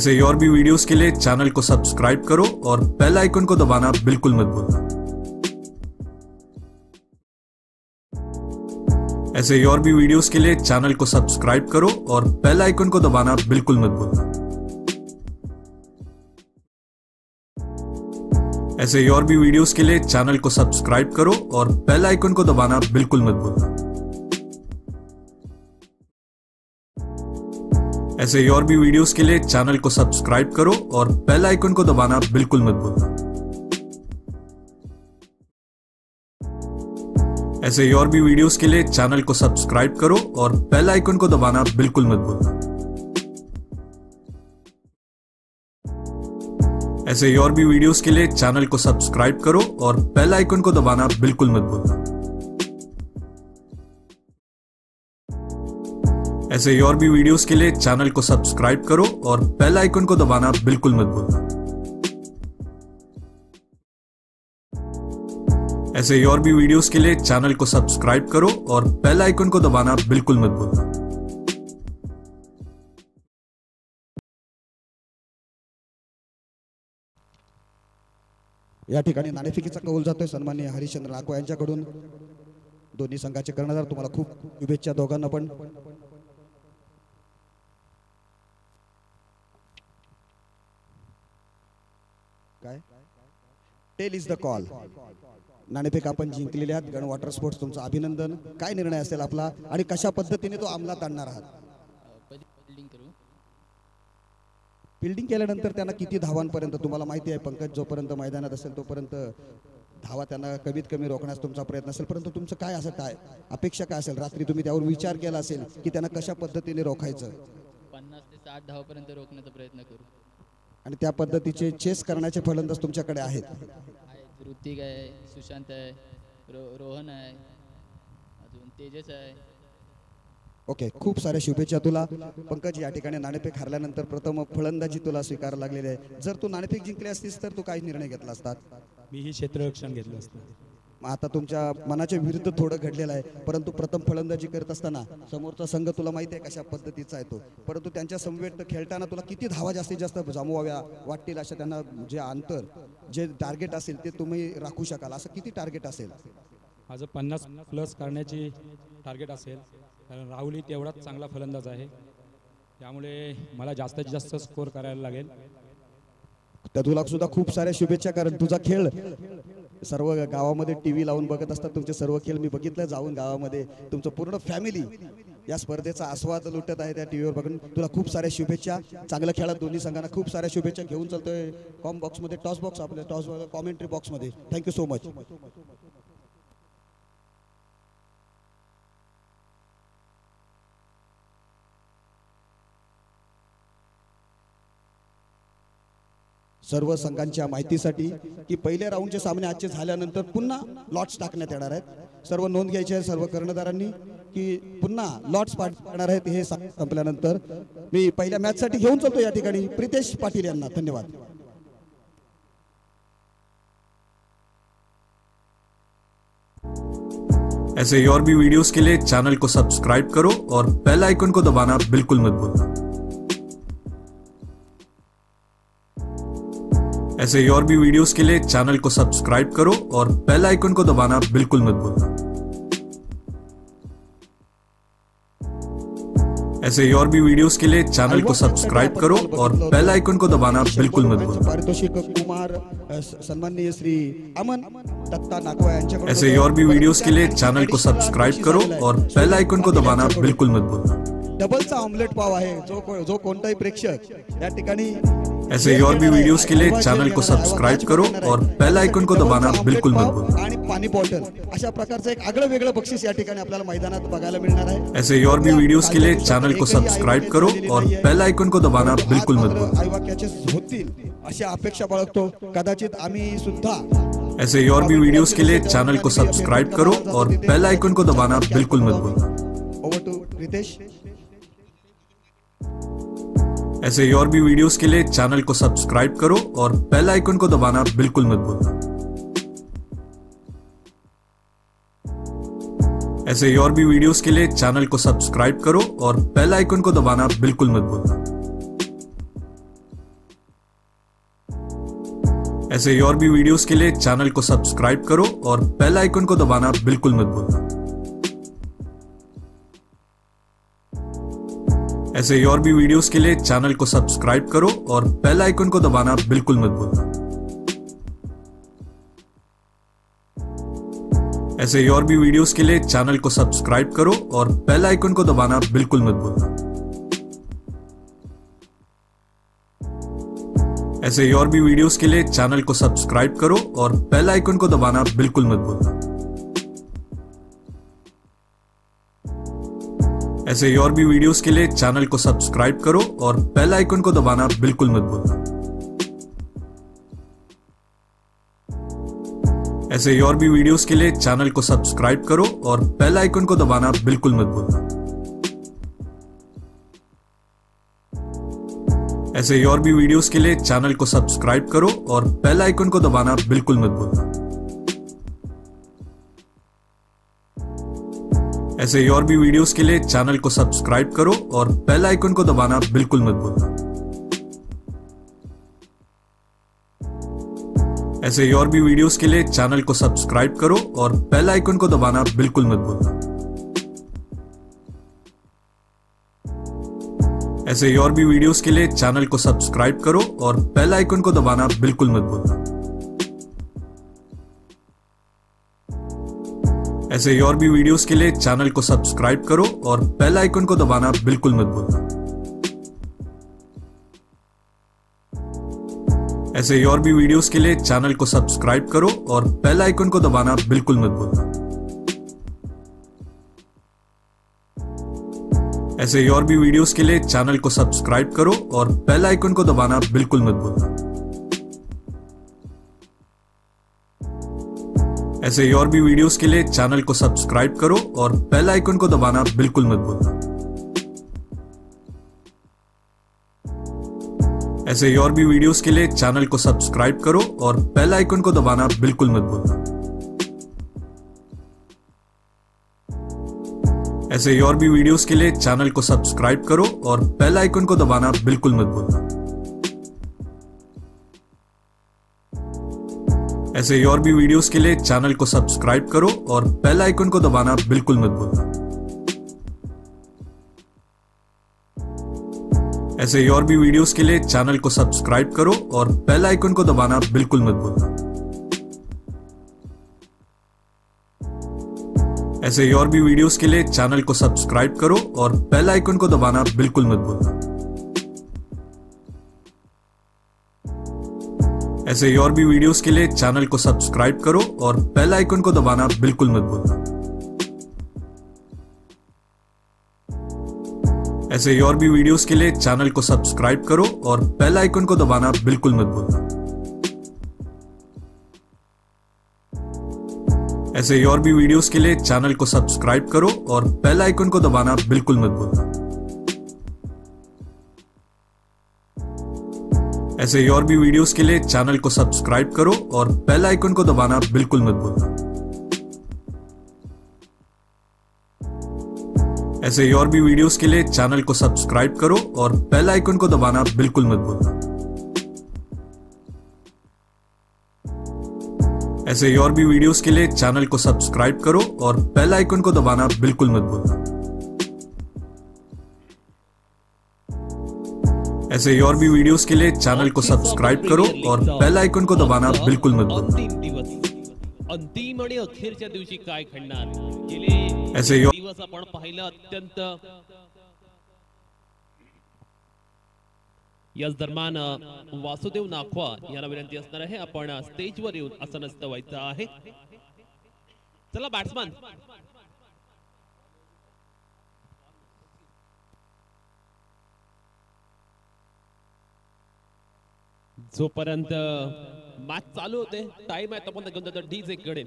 ऐसे ही और भी वीडियोस के लिए चैनल को सब्सक्राइब करो और बेल आइकन को दबाना बिल्कुल मत भूलना। ऐसे ही और भी वीडियोस के लिए चैनल को सब्सक्राइब करो और बेल आइकन को दबाना बिल्कुल मत भूलना। ऐसे ही और भी वीडियोस के लिए चैनल को सब्सक्राइब करो और बेल आइकन को दबाना बिल्कुल मत भूलना। ऐसे ही और भी वीडियोस के लिए चैनल को सब्सक्राइब करो और बेल आइकन को दबाना बिल्कुल मत भूलना। ऐसे ही और भी वीडियोस के लिए चैनल को सब्सक्राइब करो और बेल आइकन को दबाना बिल्कुल मत भूलना। ऐसे ही और भी वीडियोस के लिए चैनल को सब्सक्राइब करो और बेल आइकन को दबाना बिल्कुल मत भूलना। ऐसे ही और भी वीडियोस के लिए चैनल को सब्सक्राइब करो और बेल आइकन को दबाना बिल्कुल मत भूलना। ऐसे ही और भी वीडियोस के लिए चैनल को सब्सक्राइब करो और बेल आइकन को दबाना बिल्कुल मत भूलना। या ठिकाणी नाणेफेकीचा कौल जातोय सन्माननीय हरिश्चंद्र नाको यांच्याकडून। दोन्ही संघाचे कर्णधार तुम्हाला खूप शुभेच्छा दोघांना पण। काय टेल इज द कॉल। नाणेफेक आपण जिंकलेले आहात। गण वॉटर स्पोर्ट्स तुमचं अभिनंदन। काय निर्णय असेल आपला आणि कशा पद्धतीने तो अंमलात आणणार आहात? फिल्डिंग केल्यानंतर त्यांना किती धावांपर्यंत तुम्हाला माहिती आहे पंकज, जोपर्यंत मैदानात असेल तोपर्यंत धावा त्यांना कमीत कमी रोखण्यास तुमचा प्रयत्न असेल, परंतु तुमचं काय असं काय अपेक्षा काय असेल? रात्री तुम्ही त्यावर विचार केला असेल की त्यांना कशा पद्धतीने रोखायचं? 50 ते 60 धावापर्यंत रोखण्याचा प्रयत्न करू आणि त्या पद्धतीचे चेस करण्याचे फलंदाज तुमच्याकडे आहेत? ऋतिक आहे, सुशांत आहे, रोहन आहे, अजून तेजस आहे। ओके, खूप साऱ्या शुभेच्छा तुला पंकज। या ठिकाणी नाणेफेक हरल्यानंतर प्रथम फलंदाजी तुला स्वीकारायला लागलेली आहे। जर तू नाणेफेक जिंकली असतीस तर तू काय निर्णय घेतला असतात? मी ही क्षेत्ररक्षण घेतलं असतं। आता तुमच्या मनाच्या विरुद्ध थोडं घडलेलं आहे, परंतु प्रथम फलंदाजी करत असताना समोरचा संघ तुला माहिती आहे कशा पद्धतीचा आहे तो, परंतु त्यांच्या समवेत खेळताना तुला किती धावा जास्तीत जास्त जमवाव्या वाटतील अशा त्यांना जे अंतर जे टार्गेट असेल ते तुम्ही राखू शकाल, असं किती टार्गेट असेल? माझं 50+ करण्याची टार्गेट असेल, कारण राहुल तेवढाच चांगला फलंदाज आहे, त्यामुळे मला जास्तीत जास्त स्कोर करायला लागेल। तर तुला सुद्धा खूप साऱ्या शुभेच्छा, कारण तुझा खेळ सर्व गावामध्ये टीव्ही लावून बघत असतात तुमचे सर्व खेळ मी बघितलं जाऊन गावामध्ये। तुमचं पूर्ण फॅमिली या स्पर्धेचा आस्वाद लुटत आहे त्या टीव्हीवर बघून। तुला खूप साऱ्या शुभेच्छा, चांगलं खेळत दोन्ही संघांना खूप साऱ्या शुभेच्छा घेऊन चलतोय कॉम बॉक्समध्ये, टॉस बॉक्स आपल्या टॉस कॉमेंट्री बॉक्समध्ये। Thank you so much. सर्व संघांच्या माहितीसाठी की पहिल्या राऊंडचे सामने आजचे झाल्यानंतर पुन्हा लॉट्स टाकण्यात येणार आहेत। सर्व नोंद घ्यायची आहे सर्व कर्णधारांनी की पुन्हा लॉट्स पाडणार आहेत। हे संपल्यानंतर मी पहिल्या मॅच साठी घेऊन चलतो या ठिकाणी प्रितेश पाटील यांना। धन्यवाद। ऐसे ही और भी वीडियोस के लिए चैनल को सब्सक्राइब करो और बेल आइकन को दबाना बिल्कुल मत भूलना। ऐसे ही और भी वीडियोस के लिए चैनल को सब्सक्राइब करो और बेल आइकन को दबाना बिल्कुल मत भूलना। ऐसे ही और भी वीडियोस के लिए चैनल को सब्सक्राइब करो और बेल आइकन को दबाना बिल्कुल मत भूलना। पारितोषिक कुमार सन्माननीय श्री अमन दत्ता नाको यांच्याकडून। ऐसे ही और भी वीडियोस के लिए चैनल को सब्सक्राइब करो और बेल आइकन को दबाना बिल्कुल मत भूलना। डबलचा ऑमलेट पाव आहे जो कोणताही प्रेक्षक या ठिकाणी। ऐसे ही और भी वीडियोस के लिए चैनल को सब्सक्राइब करो और बेल आइकन को दबाना बिल्कुल मत भूलना। आणि पाणी बॉटल अशा प्रकारचं एक आगळं वेगळं बक्षीस या ठिकाणी आपल्याला मैदानात बघायला मिळणार आहे। ऐसे ही और भी वीडियोस के लिए चैनल को सब्सक्राइब करो और बेल आइकन को दबाना बिल्कुल मत भूलना। आईवाक्याचे होतील अशा अपेक्षा बाळगतो, कदाचित आम्ही सुद्धा। ऐसे ही और भी वीडियोस के लिए चैनल को सब्सक्राइब करो और बेल आइकन को दबाना बिल्कुल मत भूलना। Over to Ritesh. ऐसे ही और भी वीडियोस के लिए चैनल को सब्सक्राइब करो और बेल आइकन को दबाना बिल्कुल मत भूलना। ऐसे ही और भी वीडियोस के लिए चैनल को सब्सक्राइब करो और बेल आइकन को दबाना बिल्कुल मत भूलना। ऐसे ही और भी वीडियोस के लिए चैनल को सब्सक्राइब करो और बेल आइकन को दबाना बिल्कुल मत भूलना। ऐसे ही और भी वीडियोस के लिए चैनल को सब्सक्राइब करो और बेल आइकन को दबाना बिल्कुल मत भूलना। ऐसे ही और भी वीडियोस के लिए चैनल को सब्सक्राइब करो और बेल आइकन को दबाना बिल्कुल मत भूलना। ऐसे ही और भी वीडियोस के लिए चैनल को सब्सक्राइब करो और बेल आइकन को दबाना बिल्कुल मत भूलना। ऐसे ही और भी वीडियोस के लिए चैनल को सब्सक्राइब करो और बेल आइकन को दबाना बिल्कुल मत भूलना। ऐसे ही और भी वीडियोस के लिए चैनल को सब्सक्राइब करो और बेल आइकन को दबाना बिल्कुल मत भूलना। ऐसे ही और भी वीडियोस के लिए चैनल को सब्सक्राइब करो और बेल आइकन को दबाना बिल्कुल मत भूलना। ऐसे ही और भी वीडियोस के लिए चैनल को सब्सक्राइब करो और बेल आइकन को दबाना बिल्कुल मत भूलना। ऐसे ही और भी वीडियोस के लिए चैनल को सब्सक्राइब करो और बेल आइकन को दबाना बिल्कुल मत भूलना। ऐसे ही और भी वीडियोस के लिए चैनल को सब्सक्राइब करो और बेल आइकन को दबाना बिल्कुल मत भूलना। ऐसे ही और भी वीडियोस के लिए चैनल को सब्सक्राइब करो और बेल आइकन को दबाना बिल्कुल मत भूलना। ऐसे ही और भी वीडियोस के लिए चैनल को सब्सक्राइब करो और बेल आइकन को दबाना बिल्कुल मत भूलना। ऐसे ही और भी वीडियोस के लिए चैनल को सब्सक्राइब करो और बेल आइकन को दबाना बिल्कुल मत भूलना। ऐसे ही और भी वीडियोस के लिए चैनल को सब्सक्राइब करो और बेल आइकन को दबाना बिल्कुल मत भूलना। ऐसे ही और भी वीडियोस के लिए चैनल को सब्सक्राइब करो और बेल आइकन को दबाना बिल्कुल मत भूलना। ऐसे ही और भी वीडियोस के लिए चैनल को सब्सक्राइब करो और बेल आइकन को दबाना बिल्कुल मत भूलना। ऐसे ही और भी वीडियोस के लिए चैनल को सब्सक्राइब करो और बेल आइकन को दबाना बिल्कुल मत भूलना। ऐसे ही और भी वीडियोस के लिए चैनल को सब्सक्राइब करो और बेल आइकन को दबाना बिल्कुल मत भूलना। ऐसे ही और भी वीडियोस के लिए चैनल को सब्सक्राइब करो और बेल आइकन को दबाना बिल्कुल मत भूलना। ऐसे ही और भी वीडियोस के लिए चैनल को सब्सक्राइब करो और बेल आइकन को दबाना बिल्कुल मत भूलना। ऐसे ही और भी वीडियोस के लिए चैनल को सब्सक्राइब करो और बेल आइकन को दबाना बिल्कुल मत भूलना। ऐसे ही और भी वीडियोस के लिए चैनल को सब्सक्राइब करो और बेल आइकन को दबाना बिल्कुल मत भूलना। ऐसे ही और भी वीडियोस के लिए चैनल को सब्सक्राइब करो और बेल आइकन को दबाना बिल्कुल मत भूलना। ऐसे ही और भी वीडियोस के लिए चैनल को सब्सक्राइब करो और बेल आइकन को दबाना बिल्कुल मत भूलना। ऐसे ही और भी वीडियोस के लिए चैनल को सब्सक्राइब करो और बेल आइकन को दबाना बिल्कुल मत भूलना। ऐसे ही और भी वीडियोस के लिए चैनल को सब्सक्राइब करो और बेल आइकन को दबाना बिल्कुल मत भूलना। अंतिम दिवस अंतिम आणि अखेरच्या दिवशी काय घडणार गेले ऐसे ही दिवस आपण पाहिलं अत्यंत याच दरम्यान वासुदेव नाखवा यांना विनंती असणार आहे आपण स्टेजवर येऊन आसनस्थ व्हायचं आहे चला बॅट्समन जोपर्यंत मॅच चालू होते टाइम आहे तोपर्यंत घेऊन जातो डीजे कडे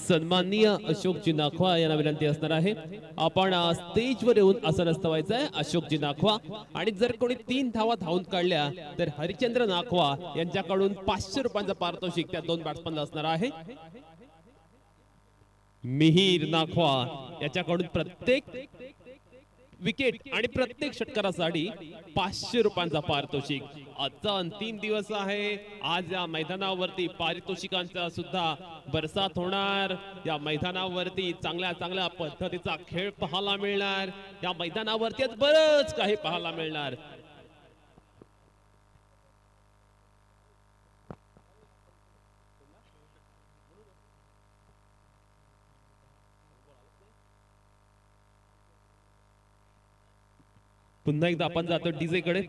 सन्माननीय अशोकजी नाखवा यांना विनंती असणार आहे आपण स्टेजवर येऊन आसन रचवायचं आहे अशोकजी नाखवा. आणि जर कोणी 3 धावा धावून काढल्या तर हरिचंद्र नाखवा यांच्याकडून 500 रुपयांचा पारितोषिक त्या 2 बॅट्समनला असणार आहे. मिहीर नाखवा याच्याकडून प्रत्येक विकेट आणि प्रत्येक षटकारासाठी 500 रुपयांचा पारितोषिक. आजचा अंतिम दिवस आहे. आज या मैदानावरती पारितोषिकांचा सुद्धा बरसात होणार. या मैदानावरती चांगल्या चांगल्या पद्धतीचा खेळ पाहायला मिळणार. या मैदानावरती आज बरंच काही पाहायला मिळणार. पुन्हा एकदा आपण जातो डीजे कडे.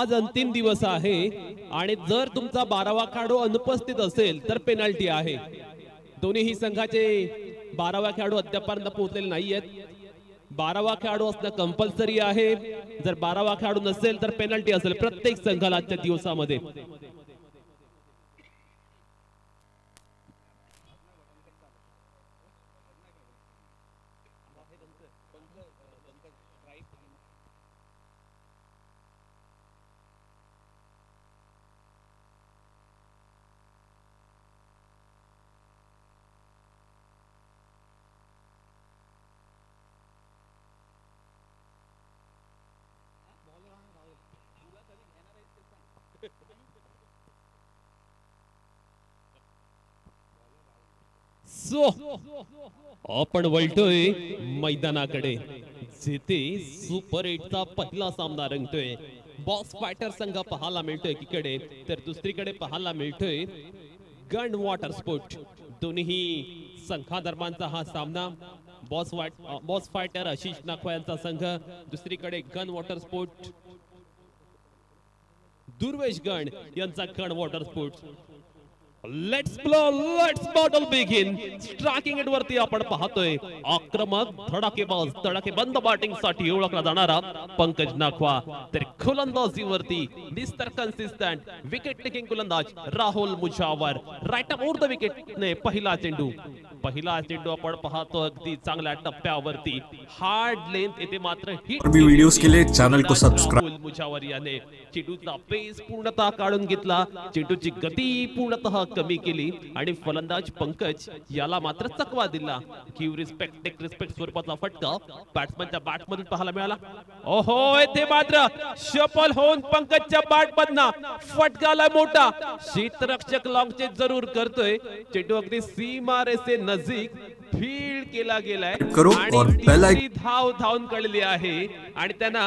आज अंतिम दिवस आहे आणि जर तुमचा 12वा खेळाडू अनुपस्थित असेल तर पेनल्टी आहे. दोन्हीही संघाचे 12वा खेळाडू अद्यापर्यंत पोहोचलेले नाहीयेत. 12वा खेळाडू असणं कंपल्सरी आहे. जर 12वा खेळाडू नसेल तर पेनल्टी असेल प्रत्येक संघाला आजच्या दिवसामध्ये. आपण वळतोय मैदानाकडे जिथे सुपर 8चा पहिला सामना रंगतोय. बॉक्स फायटर संघ पाहायला मिळतोय एकीकडे तर दुसरीकडे पाहायला मिळतोय गन वॉटर स्पोर्ट. दोन्ही संघादरम्यानचा हा सामना. बॉस फायटर आशिष नाखवा यांचा संघ, दुसरीकडे गन वॉटर स्पोर्ट दुर्वेश गण यांचा gun water sport. Let's battle begin. Striking and वरती आपण पाहतोय आक्रमक धडाकेबाज धडाकेबंद बॅटिंग साठी ओळखला जाणारा पंकज नाखवा. तर गोलंदाजीवरती मिस्टर कन्सिस्टंट विकेट टेकिंग गोलंदाज Rahul Mujawar. Right up over the wicket ने पहिला चेंडू आपण पाहतो अगदी चांगल्या टप्प्यावरती हार्ड लेंथ येथे मात्र हिट. और भी वीडियोस के लिए चैनल को सब्सक्राइब. राहुल मुजावर याने चेंडूचा पेस पूर्णतः काढून घेतला. चेंडूची गती पूर्णतः कमी केली आणि फलंदाज पंकज याला मात्र चकवा दिला. गिव्ह रिस्पेक्ट टेक रिस्पेक्ट स्वरूपाचा फटका बॅट्समनच्या बॅटमधून पाहायला मिळाला. ओहो, येथे मात्र शफल होऊन पंकजच्या बॅटमधनं फटकाला मोठा. क्षेत्ररक्षक लॉंग चेज जरूर करतोय. चेंडू अगदी सीमा रेषे नजीक फील्ड केला गेलाय करो और पहला आणि धावून काढलेली आहे आणि त्यांना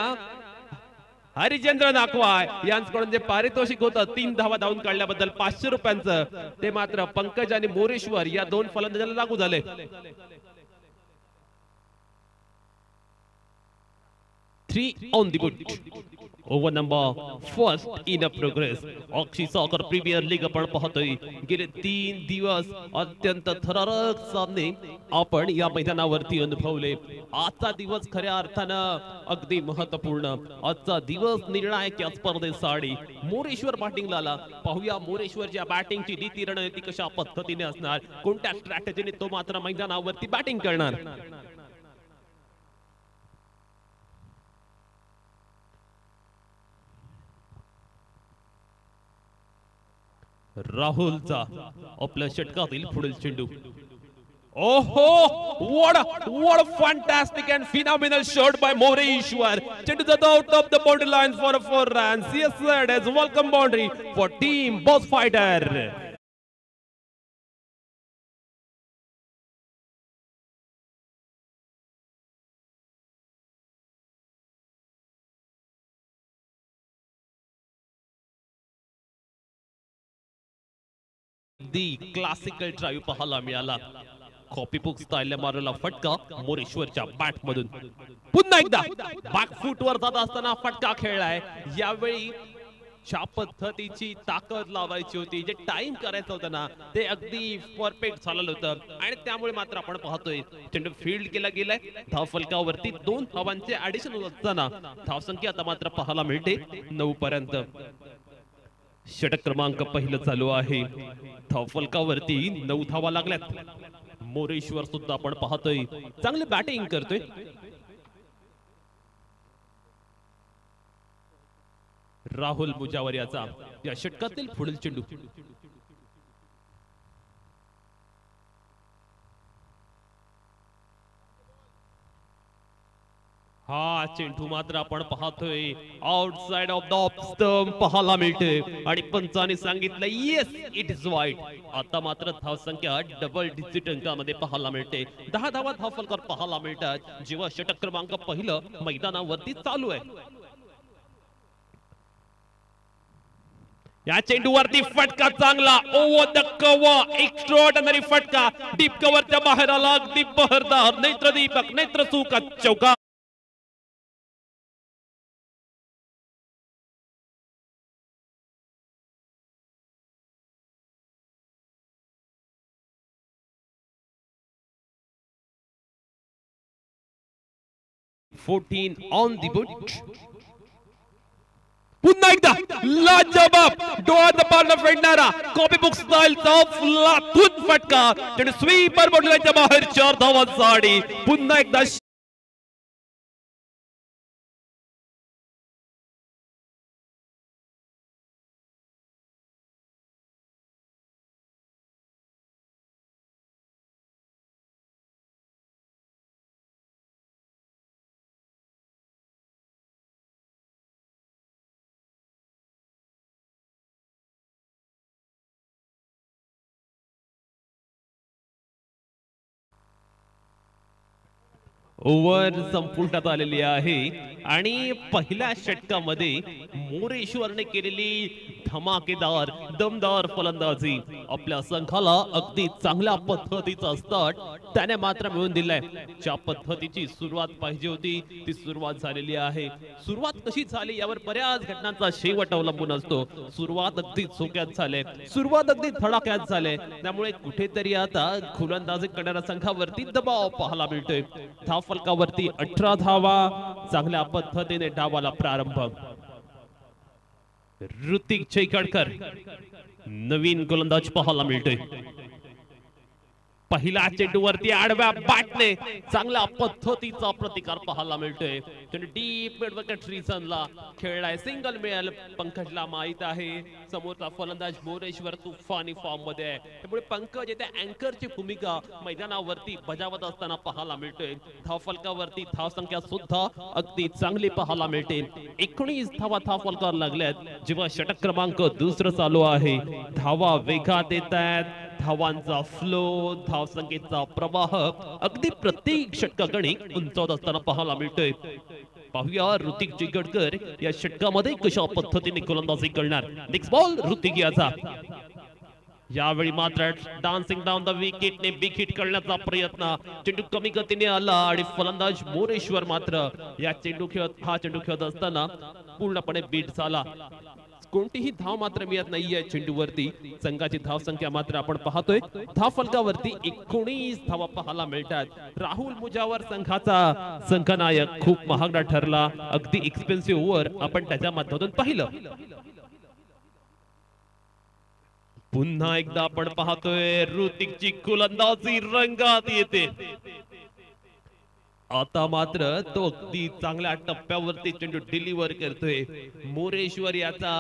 हरिचंद्र नाखवा यांच्याकडून जे पारितोषिक होतं 3 धावा धावून काढल्याबद्दल 500 रुपयांचं ते मात्र पंकज आणि मोरेश्वर या दोन फलंदाजाला लागू झाले. 3 on the boot. Over number first in progress. ऑक्सी सॉकर प्रीमियर लीग आपण पाहतोय. गेले 3 दिवस अत्यंत थरारक सामने आपण या मैदानावरती अनुभवले. आजचा दिवस खऱ्या अर्थानं अगदी महत्वपूर्ण. आजचा दिवस निर्णायक या स्पर्धेसाठी. मोरेश्वर बॅटिंगला आला. पाहूया मोरेश्वरच्या बॅटिंगची नीती रणनीती कशा पद्धतीने असणार, कोणत्या स्ट्रॅटेजीने तो मात्र मैदानावरती बॅटिंग करणार. राहुलचा आपल्या षटकातील पुढील चेंडू. ओहो, what a fantastic and phenomenal shot by Moreshwar. चेंडू जातो out of the boundary line for 4 runs. Yes sir, it is welcome boundary for team Boss Fighter. The classical drive पाहायला मिळाला. कॉपी बुक स्टाईल मारलेला फटका मोरेश्वरच्या bat मधून. पुन्हा एकदा back फूट वर जात असताना फटका खेळलाय. यावेळी ज्या पद्धतीची ताकद लावायची होती, जे टाइम करायचं होतं ना, ते अगदी परफेक्ट झालेलं होतं आणि त्यामुळे मात्र आपण पाहतोय चेंडू फील्ड केला गेलाय. धाव फलकावरती 2 धावांचे ऍडिशन होत असताना धावसंख्या आता मात्र पाहायला मिळते 9 पर्यंत. षटक क्रमांक पहिलं चालू आहे. धाव फलकावरती 9 धावा लागल्यात. मोरेश्वर सुद्धा आपण पाहतोय चांगली बॅटिंग करतोय. राहुल मुजावर याचा या षटकातील पुढील चेंडू. हा चेंडू मात्र आपण पाहतोय outside off the off stump पाहायला मिळते आणि पंचाने सांगितलं येस इट इज वाईट. आता मात्र धावसंख्या डबल डिजिट अंकामध्ये पाहायला मिळते. 10 धावा धाव फलकावर पाहायला मिळतात जेव्हा षटक क्रमांक पहिलं मैदानावरती चालू आहे. या चेंडूवरती फटका चांगला ओव्हर द कव्हर. एक्स्ट्राऑर्डिनरी फटका डीप कव्हरच्या बाहेर आला. अगदी बहरदार नेत्रदीपक नेत्रसुख चौका. 14 ऑन द बुट. पुन्हा एकदा लाजवाब डोळ्यात पारला फेडणारा कॉपी बुक स्टाईलचा फुलातून फटका आणि स्वीपर बोलण्याच्या बाहेर 4 धावांसाठी पुन्हा एकदा ओव्हर संपुष्टात आलेली आहे आणि पहिल्या षटकामध्ये मोरेश्वरने केलेली धमाकेदार दमदार फलंदाजी आपल्या संघाला अगदी चांगल्या पद्धतीचा स्टार्ट त्याने मात्र मिळवून दिलाय. ज्या पद्धतीची सुरुवात पाहिजे होती ती सुरुवात झालेली आहे. सुरुवात कशी झाली यावर बऱ्याच घटनांचा शेवट अवलंबून असतो. सुरुवात अगदी चोक्यात झाले, सुरुवात अगदी धडाक्यात झाले, त्यामुळे कुठेतरी आता गोलंदाजी करणाऱ्या संघावरती दबाव पाहायला मिळतोय. फलकावरती 18 धावा, चांगल्या पद्धतीने डावाला प्रारंभ. ऋतिक चैकडकर नवीन गोलंदाज पाहायला मिळतोय. पहिला चेंडूवरती आडव्या बॅटने चांगल्या पद्धतीचा प्रतिकार पाहायला मिळतोय. त्याने डीप मिड विकेट रिजनला खेळलाय, सिंगल मिळालं. पंकजला माहित आहे समोरचा फलंदाज मोरेश्वर तुफानी फॉर्म मध्ये आहे, त्यामुळे पंकज येथे अँकरची भूमिका मैदानावरती बजावत असताना पाहायला मिळतोय. धावफलकावरती धावसंख्या सुद्धा अगदी चांगली पाहायला मिळते. 19 धावा धावफलकावर लागल्यात. जेव्हा षटक क्रमांक दुसरं चालू आहे, धावा वेगात येत आहेत, धावांचा फ्लो, धावसंख्येचा प्रवाह अगदी प्रत्येक षटकागणिक उंचावत असताना पाहायला मिळतोय. पाहूया ऋतिक चिगडकर या षटकामध्ये कशा पद्धतीने गोलंदाजी करणार. नेक्स्ट बॉल ऋतिक याचा. यावेळी मात्र डान्सिंग डाऊन द विकेटने बिग हिट करण्याचा प्रयत्न. चेंडू कमी गतीने आला आणि फलंदाज मोरेश्वर मात्र हा चेंडू खेळत असताना पूर्णपणे बीट झाला. कोणतीही धाव मात्र मिळत नाहीये चेंडूवरती. संघाची धावसंख्या मात्र आपण पाहतोय धाव फलकावरती 19 धावा पाहायला मिळतात. राहुल मुजावर संघाचा संघनायक खूप महागडा ठरला. अगदी एक्सपेन्सिव्ह ओव्हर आपण त्याच्या माध्यमातून पाहिलं. पुन्हा एकदा आपण पाहतोय ऋतिकची गोलंदाजी रंगात येते. आता मात्र तो अगदी चांगल्या टप्प्यावरती चेंडू डिलिव्हर करतोय. मोरेश्वर याचा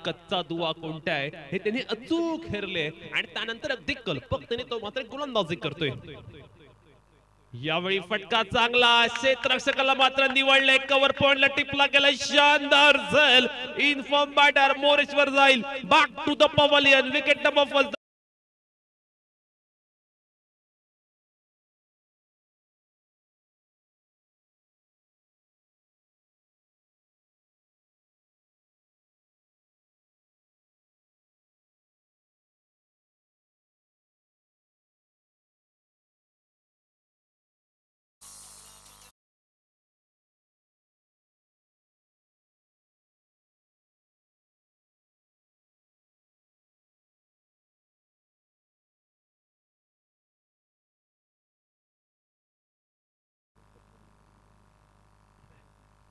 कच्चा दुवा कोणता आहे हे त्यांनी अचूक हेरले आणि त्यानंतर अगदी कल्पकतेने तो मात्र गोलंदाजी करतोय. यावेळी फटका चांगला, क्षेत्ररक्षकाला मात्र निवडले, कव्हर पॉइंटला टिपला गेला. शानदार झेल, इनफॉर्म बॅटर मोरेश्वर जाईल back to the pavilion. Wicket number first.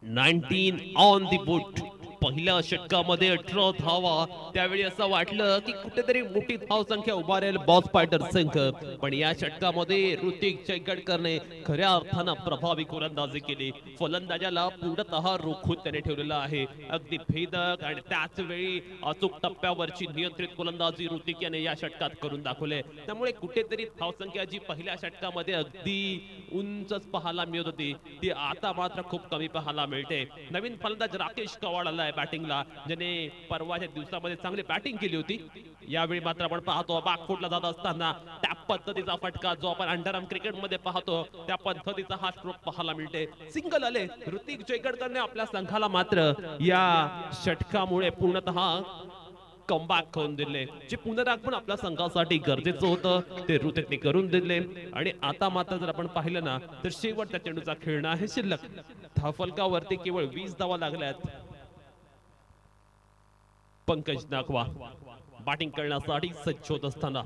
Nineteen on the board. पहिल्या षटकामध्ये 18 धावा. त्यावेळी असं वाटलं की कुठेतरी मोठी धाव संख्या उभारेल बॉस फायटर संघ, पण या षटकामध्ये ऋतिक चैकडकरने खऱ्या अर्थानं प्रभावी गोलंदाजी केली. फलंदाजाला पूर्णतः रोखून त्याने ठेवलेला आहे. अगदी भेदक आणि त्याच वेळी अचूक टप्प्यावरची नियंत्रित गोलंदाजी ऋतिक याने या षटकात करून दाखवले. त्यामुळे कुठेतरी धावसंख्या जी पहिल्या षटकामध्ये अगदी उंचच पाहायला मिळत होती ती आता मात्र खूप कमी पाहायला मिळते. नवीन फलंदाज राकेश कवाड आलाय बॅटिंगला, ज्याने परवाच्या दिवसामध्ये चांगली बॅटिंग केली होती. यावेळी मात्र आपण पाहतो बॅकफुटला जात असताना त्या पद्धतीचा फटका जो आपण अंडरआर्म क्रिकेट मध्ये पाहतो त्या पद्धतीचा हा स्ट्रोक पाहायला मिळते. सिंगल आले. ऋतिक चैकडकरने आपल्या संघाला मात्र या षटकामुळे पूर्णतः कमबॅक करून दिले. जे पुनरागमन आपल्या संघासाठी गरजेचं होतं ते ऋतिकने करून दिले. आणि आता मात्र जर आपण पाहिलं ना तर शेवटच्या चेंडूचा खेळणं आहे शिल्लक. धावफलकावरती केवळ 20 धावा लागल्यात. पंकज नागवा बॅटिंग करण्यासाठी सज्ज होत असताना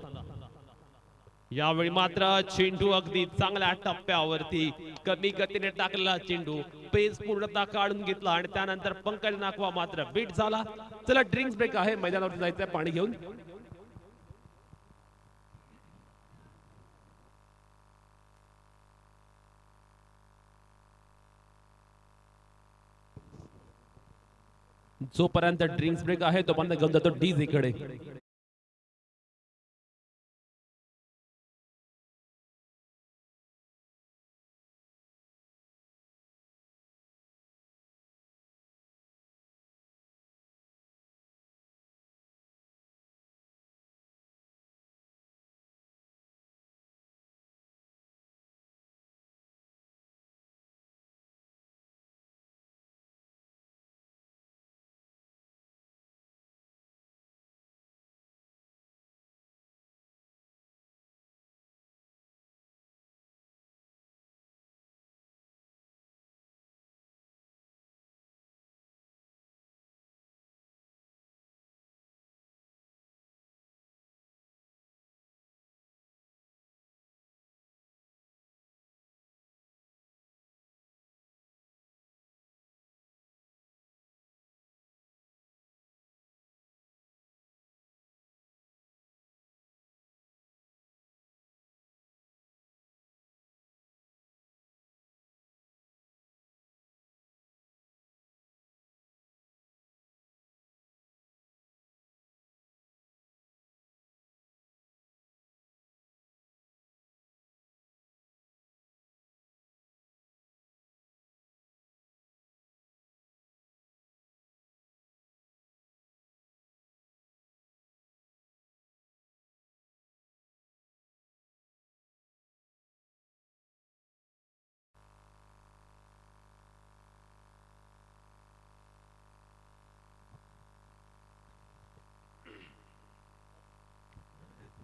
यावेळी मात्र चेंडू अगदी चांगल्या टप्प्यावरती कमी गतीने टाकलेला चेंडू पेस पूर्णतः काढून घेतला आणि त्यानंतर पंकज नाकवा मात्र बीट झाला. चला ड्रिंक्स ब्रेक आहे, मैदानावर जायचंय पाणी घेऊन. जोपर्यंत ड्रिंक्स ब्रेक आहे तोपर्यंत घेऊन जातो डीजे कडे.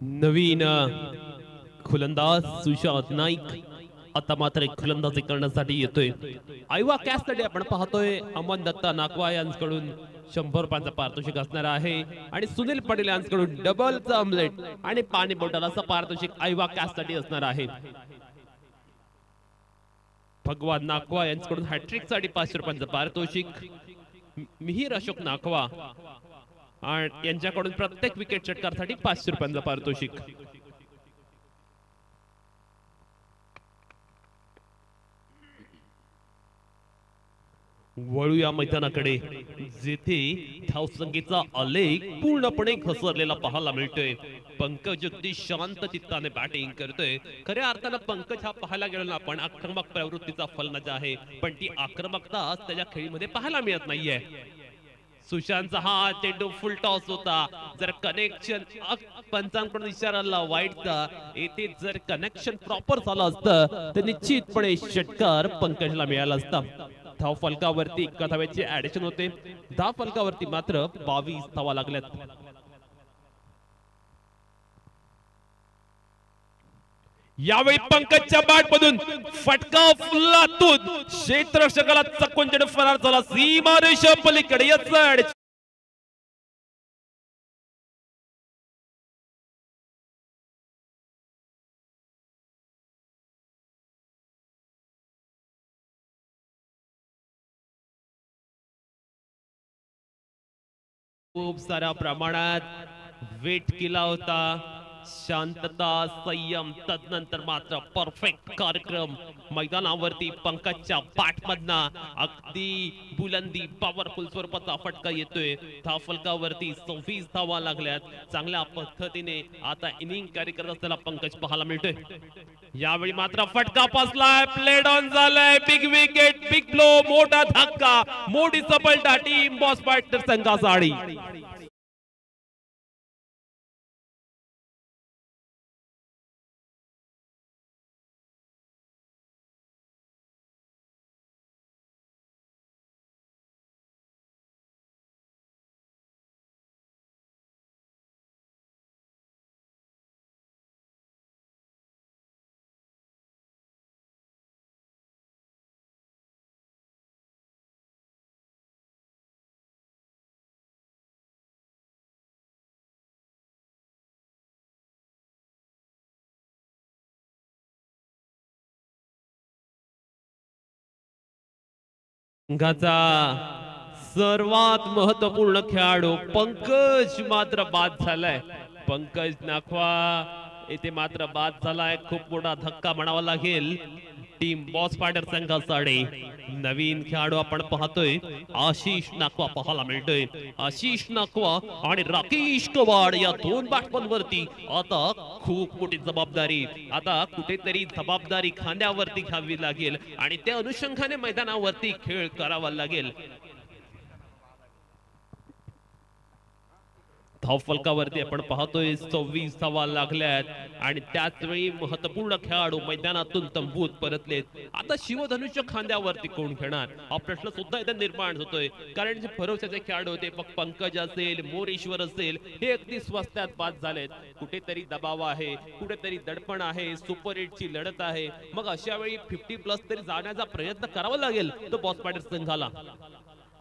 नवीन फलंदाज सुशांत नाईक आता मात्र एक फलंदाजी करण्यासाठी येतोय. आयवा कॅचसाठी आपण पाहतोय अमन दत्ता नाकवा यांच्याकडून 100 रुपयांचा पारितोषिक असणार आहे आणि सुनील पटेल यांच्याकडून डबलचं ऑमलेट आणि पाणी बॉटल असं पारितोषिक आयवा कॅचसाठी असणार आहे. भगवान नाकवा यांच्याकडून हॅट्रिक साठी 500 रुपयांचं पारितोषिक. मिहिर अशोक नाकवा आणि यांच्याकडून प्रत्येक विकेट षटकारासाठी 500 रुपयांचं पारितोषिक. वळूया मैदानाकडे जेथे धावसंख्येचा आलेख पूर्णपणे घसरलेला पाहायला मिळतोय. पंकज अगदी शांत चित्ताने बॅटिंग करतोय. खऱ्या अर्थानं पंकज हा पाहायला गेलो ना आपण आक्रमक प्रवृत्तीचा फलंदाज आहे, पण ती आक्रमकता त्याच्या खेळीमध्ये पाहायला मिळत नाहीये. सुशांतचा हा चेंडू फुल टॉस होता. जर कनेक्शन पंचांकडून इशारा आला वाईटचा, येथे जर कनेक्शन प्रॉपर झालं असतं तर निश्चितपणे षटकार पंकजला मिळाला असता. धाव फलकावरती 1 धावेचे ऍडिशन होते. धाव फलकावरती मात्र 22 धावा लागल्यात. यावेळी पंकजच्या बॅटमधून फटका फुलातून क्षेत्ररक्षकाला चकवून चेंडू फरार झाला. सीमारेषा पलीकडे याचा खूप साऱ्या प्रमाणात वेट केला होता. शांतता संयम तदनंतर मात्र परफेक्ट कार्यक्रम मैदानावरती पंकजच्या बॅटमधनं अगदी बुलंदी पॉवरफुल स्वरूपाचा फटका येतोय. धाव फलकावरती 26 धावा लागल्यात. चांगल्या पद्धतीने आता इनिंग कॅरी करत असलेला पंकज पाहायला मिळतोय. यावेळी मात्र फटका पासलाय, प्लेड ऑन झालाय. बिग विकेट, बिग ब्लो, मोठा धक्का, मोठी सफलता टीम बॉस बॅटर संघासाठी. संघाचा सर्वात महत्वपूर्ण खेळाडू पंकज मात्र बाद झालाय. पंकज नाखवा येथे मात्र बाद झालाय. खूप मोठा धक्का म्हणावा लागेल टीम बॉस फायटर संघासाठी. नवीन खेळाडू आपण पाहतोय आशिष नाखवा पाहायला मिळतोय. आशिष नाखवा आणि राकेश कवाड या दोन बॅट्समनवरती आता खूप मोठी जबाबदारी, आता कुठेतरी जबाबदारी खांद्यावरती घ्यावी लागेल आणि त्या अनुषंगाने मैदानावरती खेळ करावा लागेल. धावफलकावरती आपण पाहतोय 26 धावा लागल्यात आणि त्याच वेळी महत्वपूर्ण खेळाडू मैदानातून तंबूत परतलेत. आता शिवधनुष्य खांद्यावरती कोण घेणार हा प्रश्न सुद्धा इथे निर्माण होतोय. कारण जे भरोश्याचे खेळाडू होते पंकज असेल, मोरेश्वर असेल, हे अगदी स्वस्तात बाद झालेत. कुठेतरी दबाव आहे, कुठेतरी दडपण आहे, सुपर 8 ची लढत आहे. मग अशा वेळी 50+ तरी जाण्याचा प्रयत्न करावा लागेल तो बॉस फायटर संघाला.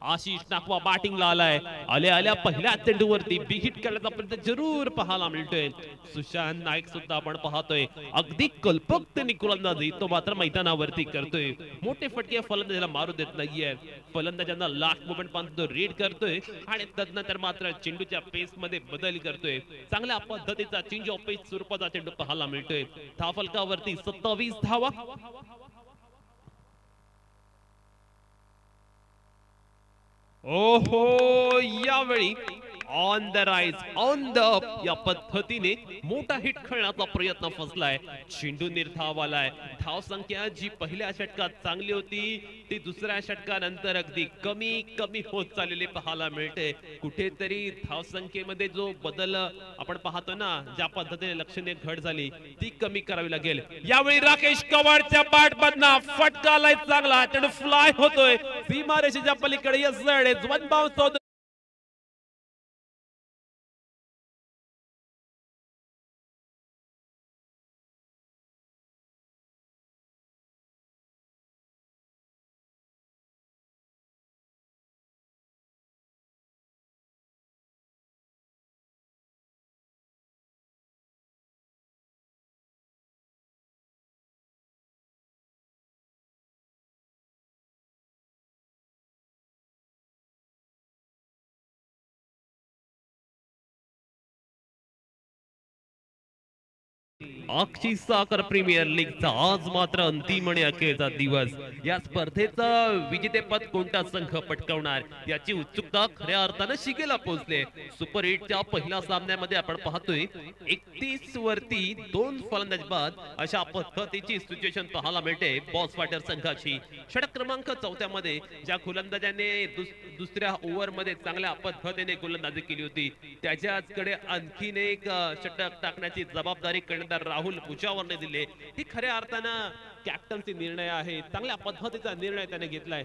आशिष नाखवा बॅटिंगला आलाय. आल्या पहिल्या चेंडूवरती बिग हिट करण्याचा प्रयत्न जरूर पाहायला मिळतोय. सुशांत नाईक सुद्धा आपण पाहतोय अगदी कल्पकतेने गोलंदाजी तो मात्र मैदानावरती करतोय. मोठे फटके फलंदाजाला मारू देत नाहीये. फलंदाजांना लास्ट मोमेंट पासून तो रीड करतोय आणि तदनंतर मात्र चेंडूच्या पेस मध्ये बदल करतोय. चांगल्या पद्धतीचा चेंज ऑफ पेस स्वरूपाचा चेंडू पाहायला मिळतोय. धावफलकावरती 27 धावा. ओहो, यावेळी on the rise on the या पद्धतीने मोठा हिट खेळण्याचा प्रयत्न फसलाय. चेंडू निर्धाव आलाय. धाव संख्या जी पहिल्या षटकात चांगली होती ती दुसऱ्या षटकानंतर अगदी कमी होत चाललेली पाहायला मिळते. कुठेतरी धाव संख्येमध्ये जो बदल आपण पाहतो ना, ज्या पद्धतीने लक्षणीय घट झाली ती कमी करावी लागेल. यावेळी राकेश कवाडच्या बॅट मधना फटका आलाय चांगला. चेंडू फ्लाय होतोय सीमारेषेच्या पलीकडे. वन बाउन्स अक्षी साखर प्रीमियर लीगचा आज मात्र अंतिम आणि अखेरचा दिवस. या स्पर्धेचा विजेतेपद कोणता संघ पटकावणार याची उत्सुकता खऱ्या अर्थानं शिगेला पोहोचले. सुपर 8च्या पहिल्या सामन्यामध्ये आपण पाहतोय 31 वरती 2 फलंदाज बाद अशा पद्धतीची सिच्युएशन पाहायला मिळते बॉस फायटर संघाची. षटक क्रमांक 4 मध्ये ज्या गोलंदाजाने दुसऱ्या ओव्हर मध्ये चांगल्या पद्धतीने गोलंदाजी केली होती त्याच्याकडे आणखीन एक षटक टाकण्याची जबाबदारी कर्णधार राहुल पुजावरने दिले. ही खऱ्या अर्थानं कॅप्टनचा निर्णय आहे. चांगल्या पद्धतीचा निर्णय त्याने घेतलाय.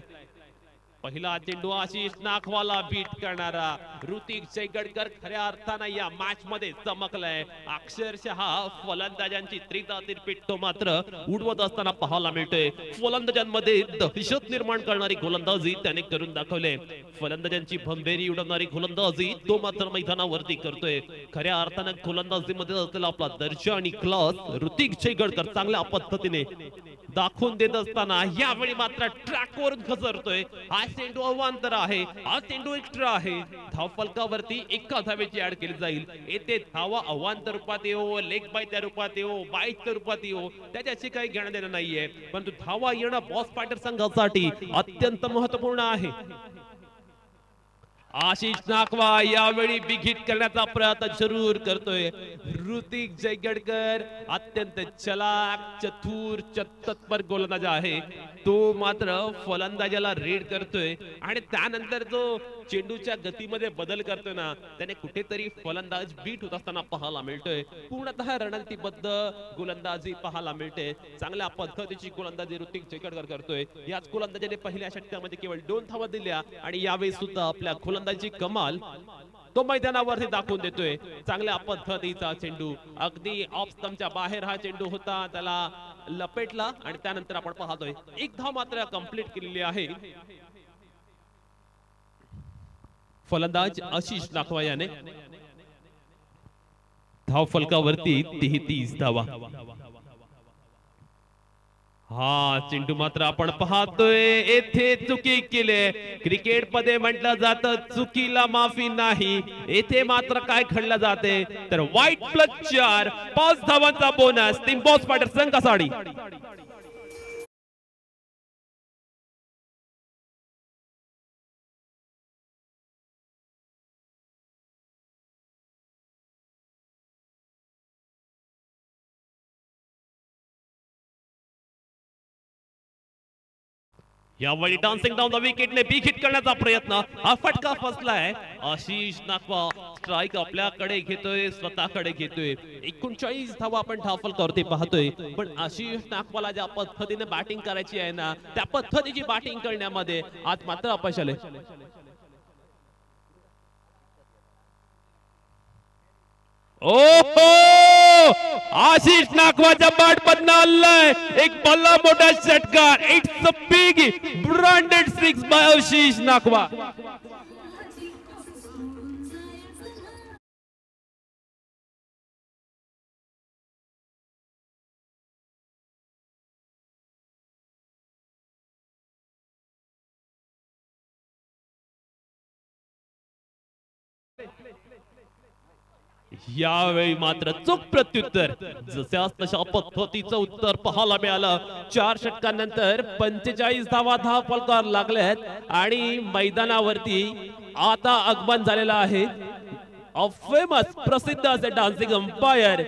पहिला चेंडू आशिष नाखवाला बीट करणारा ऋतिक जयगडकर खऱ्या अर्थानं या मॅच मध्ये चमकलाय. अक्षरशः फलंदाजांची त्रिता तिरपीट तो मात्र उडवत असताना पाहायला मिळतोय. फलंदाजांमध्ये दहशत निर्माण करणारी गोलंदाजी त्याने करून दाखवले. फलंदाजांची भंबेरी उडवणारी गोलंदाजी तो मात्र मैदानावरती करतोय. खऱ्या अर्थानं गोलंदाजीमध्ये असलेला आपला दर्जा आणि क्लास ऋतिक जयगडकर चांगल्या पद्धतीने दाखवून देत असताना यावेळी मात्र ट्रॅकवरून घसरतोय. हा चेंडू अवांतर आहे, हा चेंडू एक्स्ट्रा आहे. धावफलकावरती एका धावेची ऍड केली जाईल. येथे धावा अवांतर रूपात येऊ, लेग बाय त्या रूपात येऊ, बाईच्या रूपात येऊ, त्याच्याशी काही घेणं देणं नाहीये. परंतु धावा येणं बॉस फायटर संघासाठी अत्यंत महत्वपूर्ण आहे. आशिष नाखवा यावेळी बिग हिट करण्याचा प्रयत्न जरूर करतोय. ऋतिक जयगडकर अत्यंत चलाक, चतुर, तत्पर गोलंदाज आहे. तो मात्र फलंदाजाला रीड करतोय आणि त्यानंतर जो चेंडूच्या गतीमध्ये बदल करतोय ना, त्याने कुठेतरी फलंदाज बीट होत असताना पाहायला मिळतोय. पूर्णतः रणनीतिबद्ध गोलंदाजी पाहायला मिळते. चांगल्या पद्धतीची गोलंदाजी ऋतिक जयगडकर करतोय. याच गोलंदाजाने पहिल्या षटकामध्ये केवळ 2 धावा दिल्या आणि यावेळी सुद्धा आपल्या गोलंदाजी कमाल तो मैदानावरती दाखवून देतोय. चांगल्या पद्धतीचा चेंडू अगदी ऑफ स्टंपच्या बाहेर हा चेंडू होता, त्याला लपेटला आणि त्यानंतर आपण पाहतोय 1 धाव मात्र कंप्लीट केलेली आहे. फलंदाज आशिष नाखवा याने. धाव फलकावरती 33 धावा. हा चेंडू मात्र आपण पाहतोय येथे चुकी केले. क्रिकेट मध्ये म्हटलं जातं चुकीला माफी नाही. येथे मात्र काय घडलं जाते तर वाईट प्लस 4 5 धावांचा बोनस टीम बॉस फायटर संघासाठी. यावेळी डान्सिंग डाऊन द विकेटने बी हिट करण्याचा प्रयत्न. हा फटका फसलाय. आशिष नाकवा स्ट्राइक आपल्याकडे घेतोय, स्वतःकडे घेतोय. 39 धावा आपण धावफलकावरती पाहतोय. पण आशिष नाकवाला ज्या पद्धतीने बॅटिंग करायची आहे ना त्या पद्धतीची बॅटिंग करण्यामध्ये आज मात्र अपयश आले. ओहो आशिष नाकवाच्या बॅट मधून आलाय एक भला मोठा षटकार. It's a big branded 6 by Ashish Nakwa. यावेळी मात्र चूक प्रत्युत्तर. जशास तशा पद्धतीचं उत्तर पाहायला मिळालं. 4 षटकांनंतर 45 धावा धावफलकावर लागल्यात आणि मैदानावरती आता आगमन झालेला आहे फेमस प्रसिद्ध असे डान्सिंग अंपायर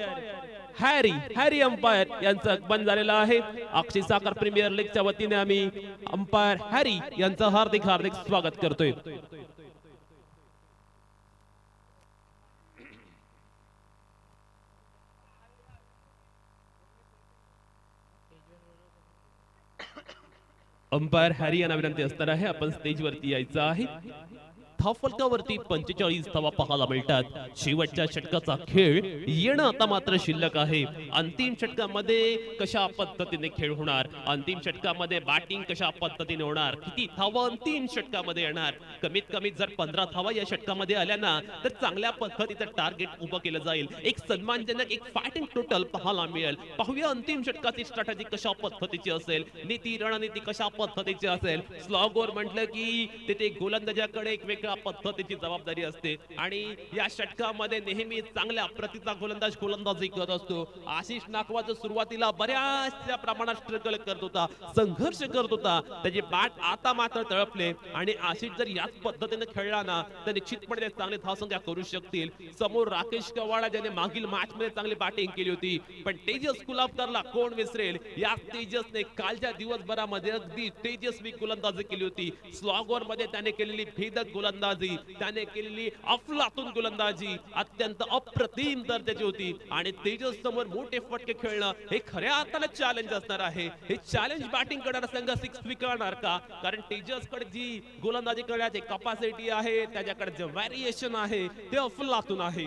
हॅरी अंपायर यांचं आगमन झालेलं आहे. अक्षय साखर प्रीमियर लीगच्या वतीने आम्ही अंपायर हॅरी यांचं हार्दिक स्वागत करतोय. अंपायर हॅरी यांना विनंती असणार आहे आपण स्टेजवरती यायचं आहे. धावफलकावरती 45 धावा पाहायला मिळतात. शेवटच्या षटकाचा खेळ येणं आता मात्र शिल्लक आहे. अंतिम षटकामध्ये कशा पद्धतीने खेळ होणार, अंतिम षटकामध्ये बॅटिंग कशा पद्धतीने होणार, किती धावा अंतिम षटकामध्ये येणार. कमीत कमी जर 15 धावा या षटकामध्ये आल्या ना तर चांगल्या पद्धतीचं टार्गेट उभं केलं जाईल. एक सन्मानजनक एक फायटिंग टोटल पाहायला मिळेल. पाहूया अंतिम षटकाची स्ट्रॅटेजी कशा पद्धतीची असेल, नीती रणनीती कशा पद्धतीची असेल. स्लॉगवर म्हटलं की तिथे गोलंदाजाकडे एक वेगळा पद्धतीची जबाबदारी असते आणि या षटकामध्ये नेहमी चांगल्या प्रतीचा गोलंदाजी करत असतो. आशिष नाकवा सुरुवातीला बऱ्याचशा प्रमाणात स्ट्रगल करत होता, संघर्ष करत होता. त्याची बॅट आता मात्र तळपले आणि आशिष जर याच पद्धतीने खेळला ना तर निश्चितपणे चांगली धावसंख्या करू शकतील. समोर राकेश कवाडा ज्याने मागील मॅच मध्ये चांगली बॅटिंग केली होती. पण तेजस कुलाबकरला कोण विसरेल. या तेजसने कालच्या दिवसभरामध्ये अगदी तेजस्वी गोलंदाजी केली होती. स्लॉगवर मध्ये त्याने केलेली भेदक गोलंदाजी, त्याने केलेली अफलातून गोलंदाजी अत्यंत अप्रतिम दर्जाची होती. आणि तेजस समोर मोठे फटके खेळणं हे खऱ्या अर्थाने चॅलेंज असणार आहे. हे चॅलेंज बॅटिंग करणारा संघ 6 स्वीकारणार का? कारण तेजस कडे जी गोलंदाजी करण्याची कॅपॅसिटी आहे, त्याच्याकडे जे व्हेरिएशन आहे ते अफलातून आहे.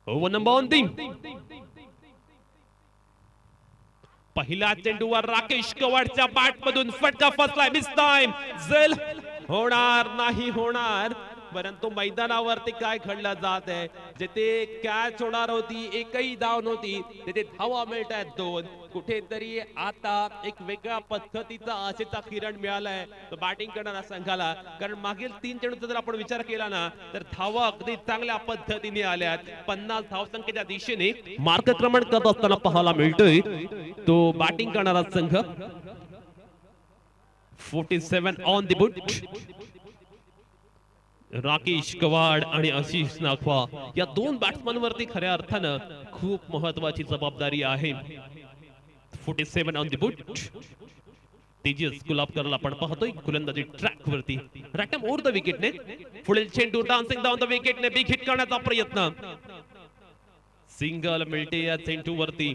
Over number 3. पहिल्या चेंडूवर राकेश कवाडच्या बॅट मधून फटका फसलाय. Miss time. झेल होणार नाही होणार. परंतु मैदानावरती काय घडलं जात आहे, जिथे कॅच होणार होती एकही धाव नव्हती तिथे धावा मिळत आहेत 2. कुठेतरी आता एक वेगळ्या पद्धतीचा आशेचा किरण मिळालाय तो बॅटिंग करणाऱ्या संघाला. कारण मागील 3 चेंडूचा जर आपण विचार केला ना तर धावा अगदी चांगल्या पद्धतीने आल्यात. 50 धावसंख्येच्या दिशेने मार्गक्रमण करत असताना पाहायला मिळतोय तो बॅटिंग करणारा संघ. 47 ऑन द बूट. राकेश कवाड आणि आशिष नाकवा या 2 बॅट्समन वरती खऱ्या अर्थानं खूप महत्वाची जबाबदारी आहे. 47 ऑन द बूट. तेजस कुलाबकरला आपण पाहतोय गोलंदाजी ट्रॅक वरती. रॅटम ओव्हर द विकेटने पुढील चेंडू डान्सिंग डाऊन द विकेटने बिग हिट करण्याचा प्रयत्न. सिंगल मिळते या चेंडू वरती.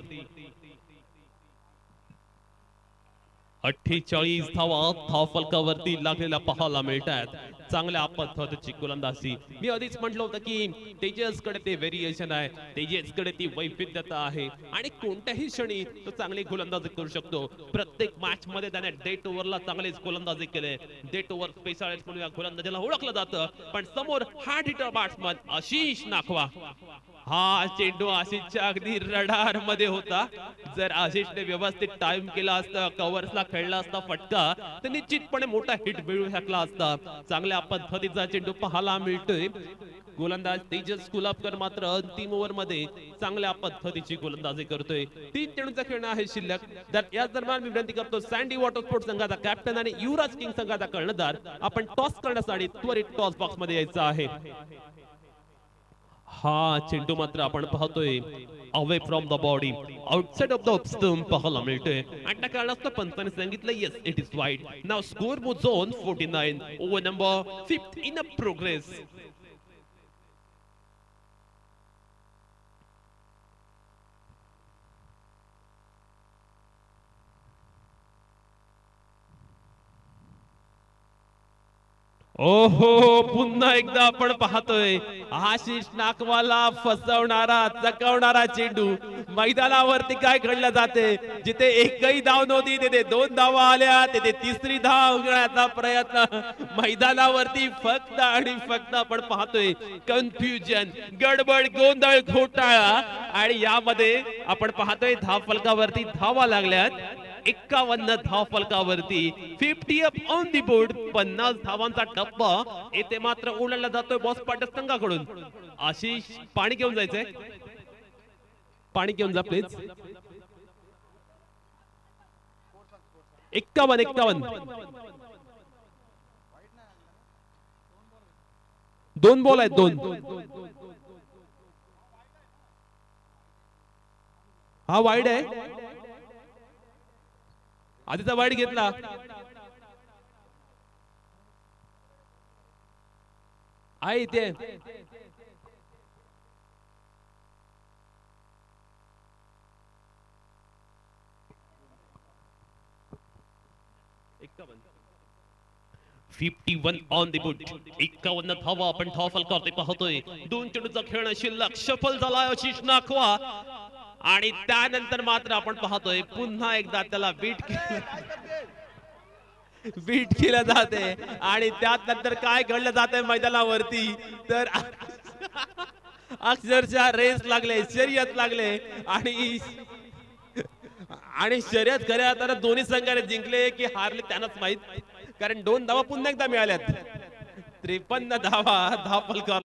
48 धावा धावफलकावरती लागलेल्या पाहायला मिळतात. चांगल्या पद्धतीची गोलंदाजी. मी आधीच म्हटलं होतं की तेजसकडे ते व्हेरिएशन आहे, तेजसकडे ती वैविध्यता आहे आणि कोणत्याही क्षणी तो चांगली गोलंदाजी करू शकतो. प्रत्येक मॅच मध्ये त्याने डेट ओव्हरला चांगलीच गोलंदाजी केली. डेट ओव्हर स्पेशालिस्ट म्हणून या गोलंदाजीला ओळखलं जातं. पण समोर हार्ड हिटर बॅट्समन आशिष नाकवा. हा चेंडू आशिषच्या अगदी रडार मध्ये होता. जर आशिषने व्यवस्थित टाइम केला असता, कव्हर्सला खेळला असता फटका, तर निश्चितपणे मोठा हिट मिळू शकला असता. चांगल्या पद्धतीचा चेंडू पाहायला मिळतोय. गोलंदाज तेजस कुलाबकर मात्र अंतिम ओव्हर मध्ये चांगल्या पद्धतीची गोलंदाजी करतोय. 3 चेंडूचा खेळ आहे शिल्लक. तर याच दरम्यान मी विनंती करतो सँडी वॉटर स्पोर्ट्स संघाचा कॅप्टन आणि युवराज किंग संघाचा कर्णधार, आपण टॉस करण्यासाठी त्वरित टॉस बॉक्स मध्ये यायचं आहे. हा चेंडू मात्र आपण पाहतोय away from the body, outside off the stump पाहायला मिळतोय. आणि त्या कारणास्तव पंताने सांगितलं yes it is wide. Now score moves on 49. Over number 5 in a progress. ओहो, पुन्हा एकदा आपण पाहतोय आशिष नाकवाला फसवणारा, चकवणारा चेंडू. मैदानावरती काय घडलं जाते, जिथे एकही धाव नव्हती तिथे 2 धावा आल्या, तिथे तिसरी धाव घेण्याचा प्रयत्न. मैदानावरती फक्त आणि फक्त आपण पाहतोय कन्फ्युजन, गडबड, गोंधळ, घोटाळा. आणि यामध्ये आपण पाहतोय धाव फलकावरती धावा लागल्यात. 51 धाव फलकावरती 50 अप ऑन दी बोर्ड. 50 धावांचा टप्पा येथे मात्र ओलांडला जातोय बॉस पाटील संघाकडून. आशिष पाणी घेऊन जायचंय, पाणी घेऊन जा प्लीज. 51. 2 बॉल आहेत, 2. हा वाईड आहे. आधीचा वाईड घेतला. आहे इथे. $51 ऑन द बोर्ड. 51 धावा आपण धाव फलकावरती पाहतोय. 2 चेंडूचा खेळ शिल्लक. सफल झाला आशिष नाखवा. आणि त्यानंतर मात्र आपण पाहतोय पुन्हा एकदा त्याला बीट केलं जाते. आणि त्यानंतर काय घडलं जातंय मैदानावरती, तर अक्षरशः रेस लागले, शर्यत लागले. आणि शर्यत खऱ्या तर दोन्ही संघाने जिंकले की हारले त्यांनाच माहित, कारण 2 धावा पुन्हा एकदा मिळाल्यात. 53 धावा धाव फलकावर.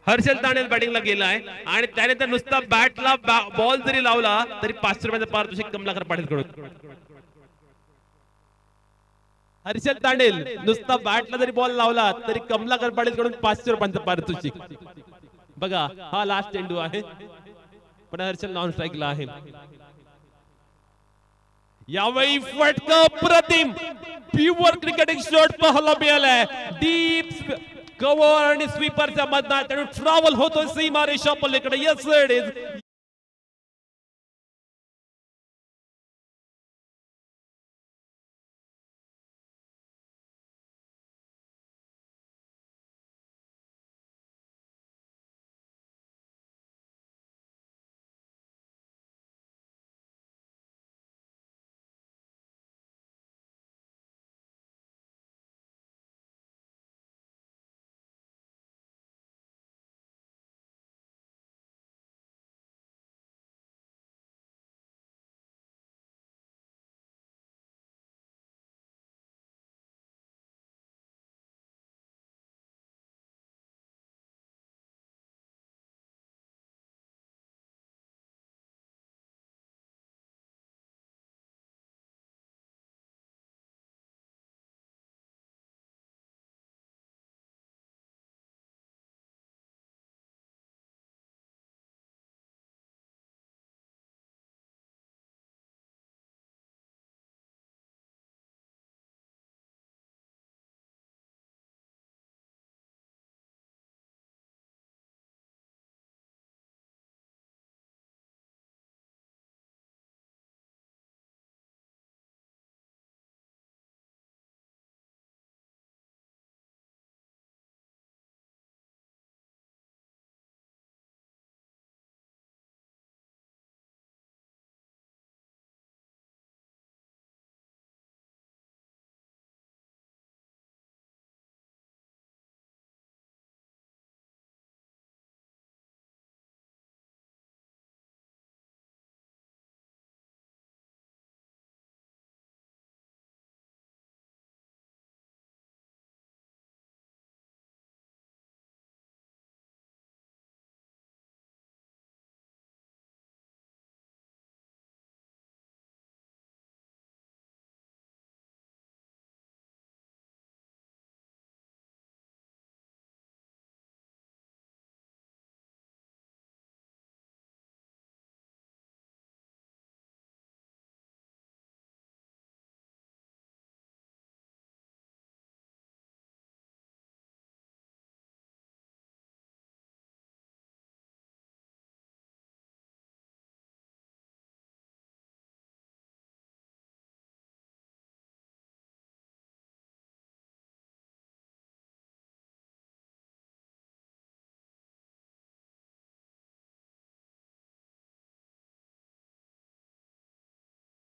हर्षल तांडेल बॅटिंगला गेलाय आणि त्याने तर नुसता बॅटला बॉल जरी लावला तरी 500 रुपयाचा पारितोषिक कमलाकर पाटील कडून. हर्षल तांडेल नुसता बॅटला जरी बॉल लावला तरी कमलाकर पाटील कडून 500 रुपयांचं पारितोषिक. बघा हा लास्ट चेंडू आहे, पण हर्षल नॉन स्ट्राईकला आहे. यावेळी फटका प्रतिम प्युअर क्रिकेटिंग शॉट पाहायला मिळालाय. डीप कव्हर आणि स्वीपरच्या मधनं ट्रॅव्हल होतोय सीमारेषा पलीकडे. Yes it is.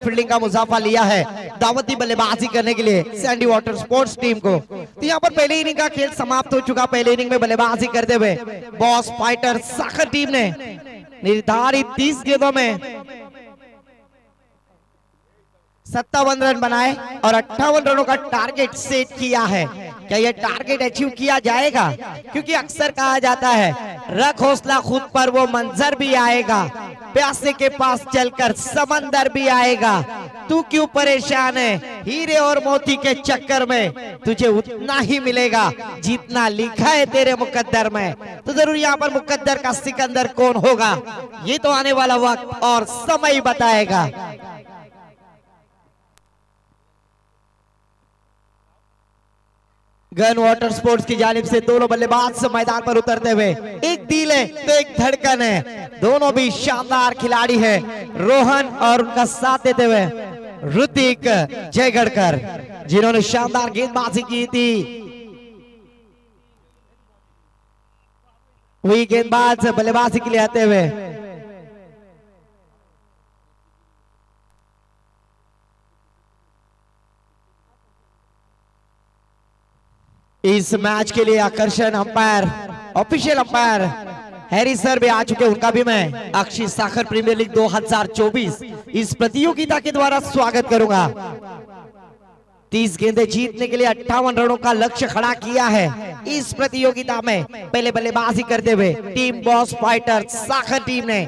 फील्डिंग का मुजाफा लिया है दावती बल्लेबाजी करने के लिए सैंडी वाटर स्पोर्ट्स टीम को। तो यहाँ पर पहले इनिंग का खेल समाप्त हो चुका। पहले इनिंग में बल्लेबाजी करते हुए बॉस फाइटर साखर टीम ने निर्धारित 30 गेंदों में 57 रन बनाए और 58 रनों का टारगेट सेट किया है। क्या यह टारगेट अचीव किया जाएगा? क्योंकि अक्सर कहा जाता है रख हौसला खुद पर वो मंजर भी आएगा, प्यासे के पास चलकर समंदर भी आएगा। तू क्यों परेशान है? हीरे और मोती के चक्कर में तुझे उतना ही मिलेगा जितना लिखा है तेरे मुकद्दर में। तो जरूर यहाँ पर मुकद्दर का सिकंदर कौन होगा ये तो आने वाला वक्त और समय बताएगा। गन वाटर स्पोर्ट्स की जानिब से दोनों बल्लेबाज मैदान पर उतरते हुए, एक दिल है तो एक धड़कन है, दोनों भी शानदार खिलाड़ी है। रोहन और उनका साथ देते हुए ऋतिक जयगढ़कर जिन्होंने शानदार गेंदबाजी की थी। वही गेंदबाज बल्लेबाजी के लिए आते हुए इस मैच के लिए आकर्षण umpire official umpire Harry sir भी आ चुके। उनका भी मैं अक्षय साखर प्रीमियर लीग 2024 इस प्रतियोगिता के द्वारा स्वागत करूंगा। 30 गेंदें जीतने के लिए 58 रनों का लक्ष्य खड़ा किया है। इस प्रतियोगिता में पहले बल्लेबाजी करते हुए टीम बॉस फाइटर साखर टीम ने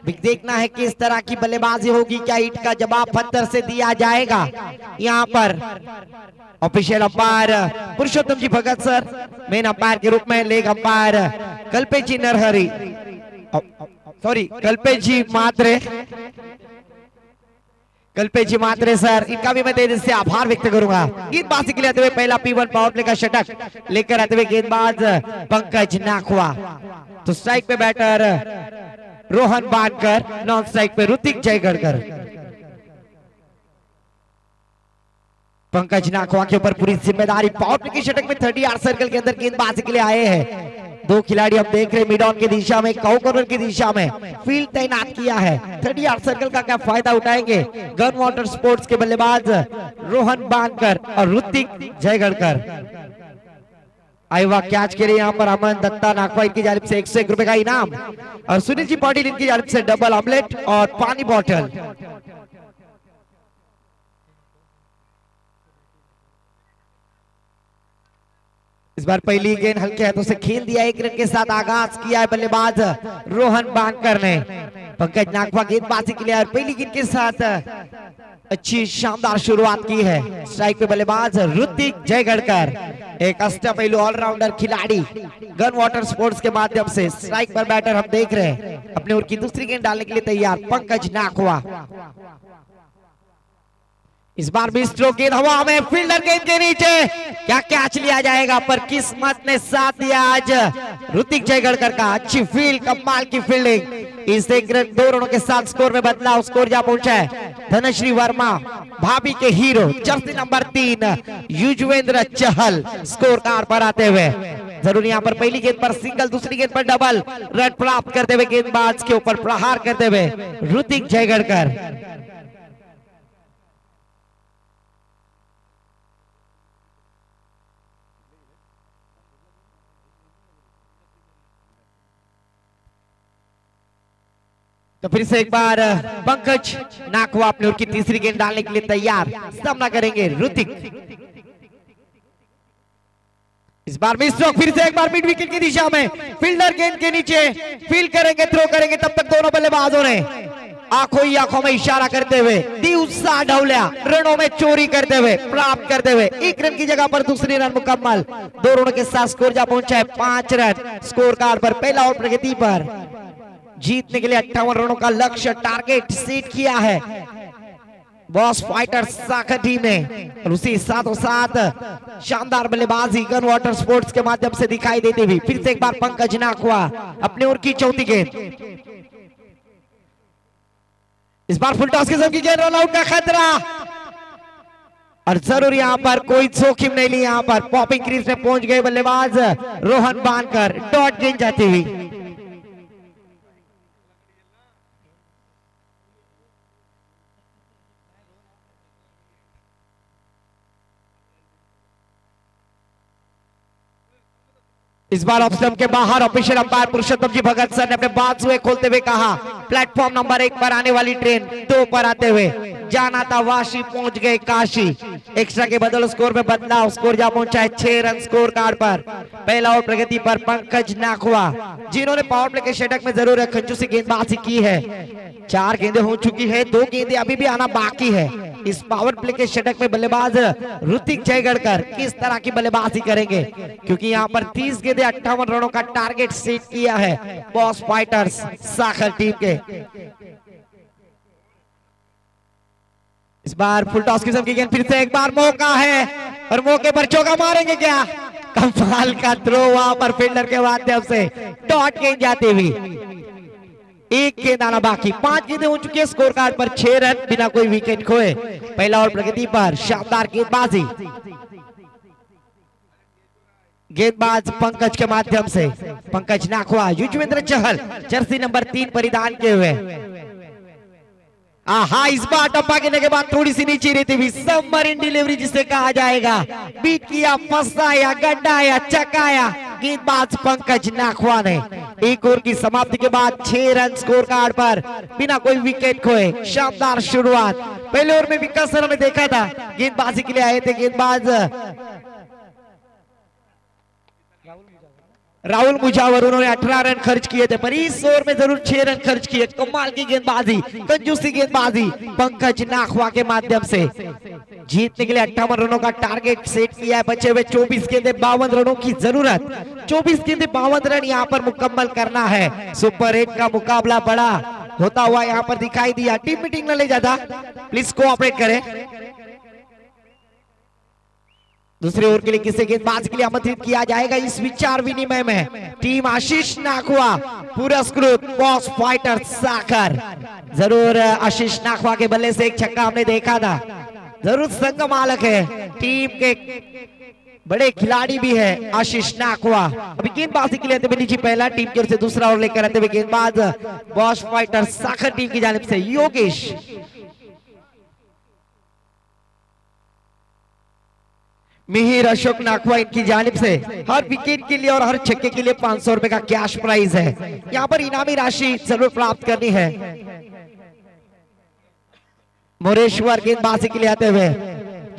देखना है किस तरह की बल्लेबाजी होगी। क्या ईंट का जवाब पत्थर से दिया जाएगा? यहाँ पर ऑफिशियल अंपायर पुरुषोत्तम जी भगत सर, मेन अंपायर के रूप में लेग अंपायर कल्पेश जी नरहरी, सॉरी कल्पेश जी मात्रे, कल्पेश जी मात्रे सर, इनका भी मैं दिल से आभार व्यक्त करूंगा। गेंदबाजी के लिए आते हुए पहला P1 पावर प्ले का शतक लेकर आते हुए गेंदबाज पंकज नाखवा। तो स्ट्राइक पे batter Rohan Bankar, non strike पे ऋतिक जयगढ़कर। पंकज नाखवा के ऊपर पूरी जिम्मेदारी। पावर प्ले के षटक में 30 सर्कल के अंदर गेंदबाजी के लिए आए हैं। दो खिलाड़ी हम देख रहे हैं मिड ऑन की दिशा में, काउ कॉर्नर की दिशा में फील्ड तैनात किया है। 30 सर्कल का क्या फायदा उठाएंगे गन वाटर स्पोर्ट्स के बल्लेबाज रोहन बानकर और ऋतिक जयगढ़कर। आईवा कैच के लिए यहाँ पर अमन दत्ता नाखवा इनकी जानिब से 101 रुपए का इनाम और सुनील जी पाटिल इनकी जानिब से डबल ऑमलेट और पानी बॉटल। इस बार पहली गेंद हल्के हाथों से खेल दिया, 1 रन के साथ आगाज किया है बल्लेबाज रोहन बानकर ने। पंकज नाखवा गेंदबाजी के लिए पहली गेंद के साथ अच्छी शानदार शुरुआत की है। स्ट्राइक पे बल्लेबाज ऋतिक जयगढ़कर, एक अष्टपैलू ऑलराउंडर खिलाड़ी गन वाटर स्पोर्ट्स के माध्यम से। स्ट्राइक पर बैटर हम देख रहे हैं अपने ओर की दूसरी गेंद डालने के लिए तैयार पंकज नाखवा। इस बार भी स्ट्रोक गेंद हवा में, फील्डर गेंद के नीचे, क्या कैच लिया जाएगा? पर किस्मत ने साथ दिया आज ऋतिक जयगढ़कर का। अच्छी फील्ड, कमाल की फील्डिंग। इस 1 रन 2 रनों के साथ स्कोर में बदलाव, स्कोर जा पहुंचा है धनश्री वर्मा, भाभी के hero jersey number 3 Yuzvendra Chahal score card पर आते हुए। जरूर यहाँ पर पहली गेंद पर सिंगल, दूसरी गेंद पर डबल रन प्राप्त करते हुए गेंदबाज के ऊपर प्रहार करते हुए ऋतिक जयगढ़कर। तो फिर से एक बार पंकज नाखवा अपने ओर की तीसरी गेंद डालने के लिए तैयार, सामना करेंगे ऋतिक। इस बार मिस स्ट्रोक, फिर से एक बार मिड विकेट की दिशा में, फील्डर गेंद के नीचे फील्ड करेंगे, थ्रो करेंगे। तब तक दोनों बल्लेबाजों ने आंखों ही आंखों में इशारा करते हुए उत्साह ढौलिया, रनों में चोरी करते हुए प्राप्त करते हुए 1 रन की जगह पर दूसरी रन मुकम्मल। 2 रनों के साथ स्कोर जा पहुंचा है 5 रन स्कोर कार्ड पर। पहला और प्रगति पर जीतने के लिए 58 रनों का लक्ष्य टारगेट सेट किया है बॉस फाइटर साखर टीम ने। और उसी साथों साथ शानदार बल्लेबाजी गन वाटर स्पोर्ट्स के माध्यम से दिखाई देती हुई फिर से एक बार पंकज नाखवा अपने ओर की चौथी गेंद। इस बार फुल टॉस किस्म की गेंद, रन आउट का खतरा और जरूर यहां पर कोई जोखिम नहीं ली। यहां पर पॉपिंग क्रीज में पहुंच गए बल्लेबाज रोहन बानकर, डॉट गेंद जाती हुई। इस बार ऑफ स्टंप के बाहर ऑफिशियल अंपायर पुरुषोत्तम जी भगत सर ने अपने बाजुए खोलते हुए कहा प्लेटफॉर्म नंबर 1 पर आने वाली ट्रेन 2 पर आते हुए जाना था वाशी, पहुंच गए काशी। एक्स्ट्रा के बदल स्कोर में बदलाव, स्कोर जा पहुंचा है 6 रन स्कोर कार्ड पर। पहला ओवर प्रगति पर पंकज नाखवा जिन्होंने पावर प्ले के षटक में जरूर कंजूसी गेंदबाजी की है। 4 गेंदें हो चुकी है, 2 गेंदें अभी भी आना बाकी है। इस पावर प्ले के षटक में बल्लेबाज ऋतिक जयगढ़कर किस तरह की बल्लेबाजी करेंगे, क्योंकि यहाँ पर 30 गेंदें 58 रनों का टारगेट सेट किया है बॉस फाइटर्स साखर टीम के। इस बार फुल टॉस किस्म की गेंद, फिर से एक बार मौका है और मौके पर चौका मारेंगे क्या? कमाल का थ्रो वहां पर फील्डर के माध्यम से डॉट गेंद जाती हुई। 1 गेंद आना बाकी, 5 गेंदें हो चुकी है, स्कोर कार्ड पर 6 रन बिना कोई विकेट खोए। पहला ओवर प्रगति पर शानदार गेंदबाजी, गेंदबाज पंकज के माध्यम से पंकज नाखवा, युजवेंद्र चहल जर्सी नंबर 3 परिधान किए हुए। आहा, इस बार टप्पा गिरने के बाद थोड़ी सी नीचे रहती हुई सबमरीन डिलीवरी जिसे कहा जाएगा, बीट किया, फंसाया, गड्ढाया, चकाया गेंदबाज पंकज नाखवा ने। 1 ओवर की समाप्ति के बाद 6 रन स्कोर कार्ड पर बिना कोई विकेट खोए। शानदार शुरुआत। पहले ओवर में विकास सर ने देखा था गेंदबाजी के लिए आए थे गेंदबाज राहुल मुजावर, उन्होंने 18 रन खर्च किए थे, पर इस ओवर में जरूर 6 रन खर्च किए। कमाल की गेंदबाजी, कंजूसी गेंदबाजी पंकज नाखवा के माध्यम से जीतने के लिए 58 रनों का टारगेट सेट किया है। बचे हुए 24 गेंदें 52 रनों की जरूरत, 24 गेंदें 52 रन यहाँ पर मुकम्मल करना है। सुपर 8 का मुकाबला बड़ा होता हुआ यहाँ पर दिखाई दिया। टीम मीटिंग न ले जाता, प्लीज कोऑपरेट करें। दूसरे ओवर के लिए किसे गेंदबाज के लिए आमंत्रित किया जाएगा इस विचार विनिमय में? टीम आशीष नाखवा पुरस्कृत बॉस फाइटर साखर। जरूर आशीष नाखवा के बल्ले से एक छक्का हमने देखा था, जरूर संग मालक है, टीम के बड़े खिलाड़ी भी है आशीष नाखवा। अभी गेंदबाजी के लिए नीचे पहला, टीम की ओर से दूसरा ओवर लेकर आते हुए गेंदबाज बॉस फाइटर साखर टीम की जानिब से योगेश। मिहिर अशोक नाखवा इनकी जानिब से हर विकेट के लिए और हर छक्के के लिए 500 रुपए का कैश प्राइज है। यहाँ पर इनामी राशि जरूर प्राप्त करनी है। मोरेश्वर गेंदबाजी के लिए आते हुए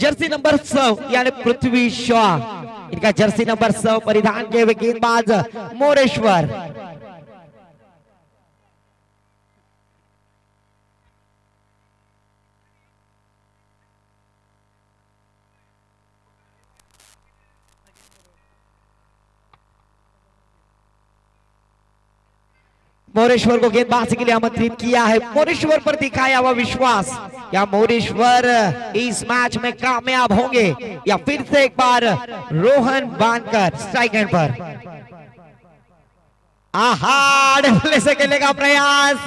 जर्सी नंबर 100 यानी पृथ्वी शॉ, इनका जर्सी नंबर 100 परिधान किए हुए गेंदबाज मोरेश्वर। मोरेश्वर को गेंदबाजी के लिए आमंत्रित किया है। मोरेश्वर पर दिखाया हुआ विश्वास, क्या मोरेश्वर इस मैच में कामयाब होंगे या फिर से एक बार रोहन बानकर स्ट्राइक एंड पर? आहा, डबल से खेलने का प्रयास,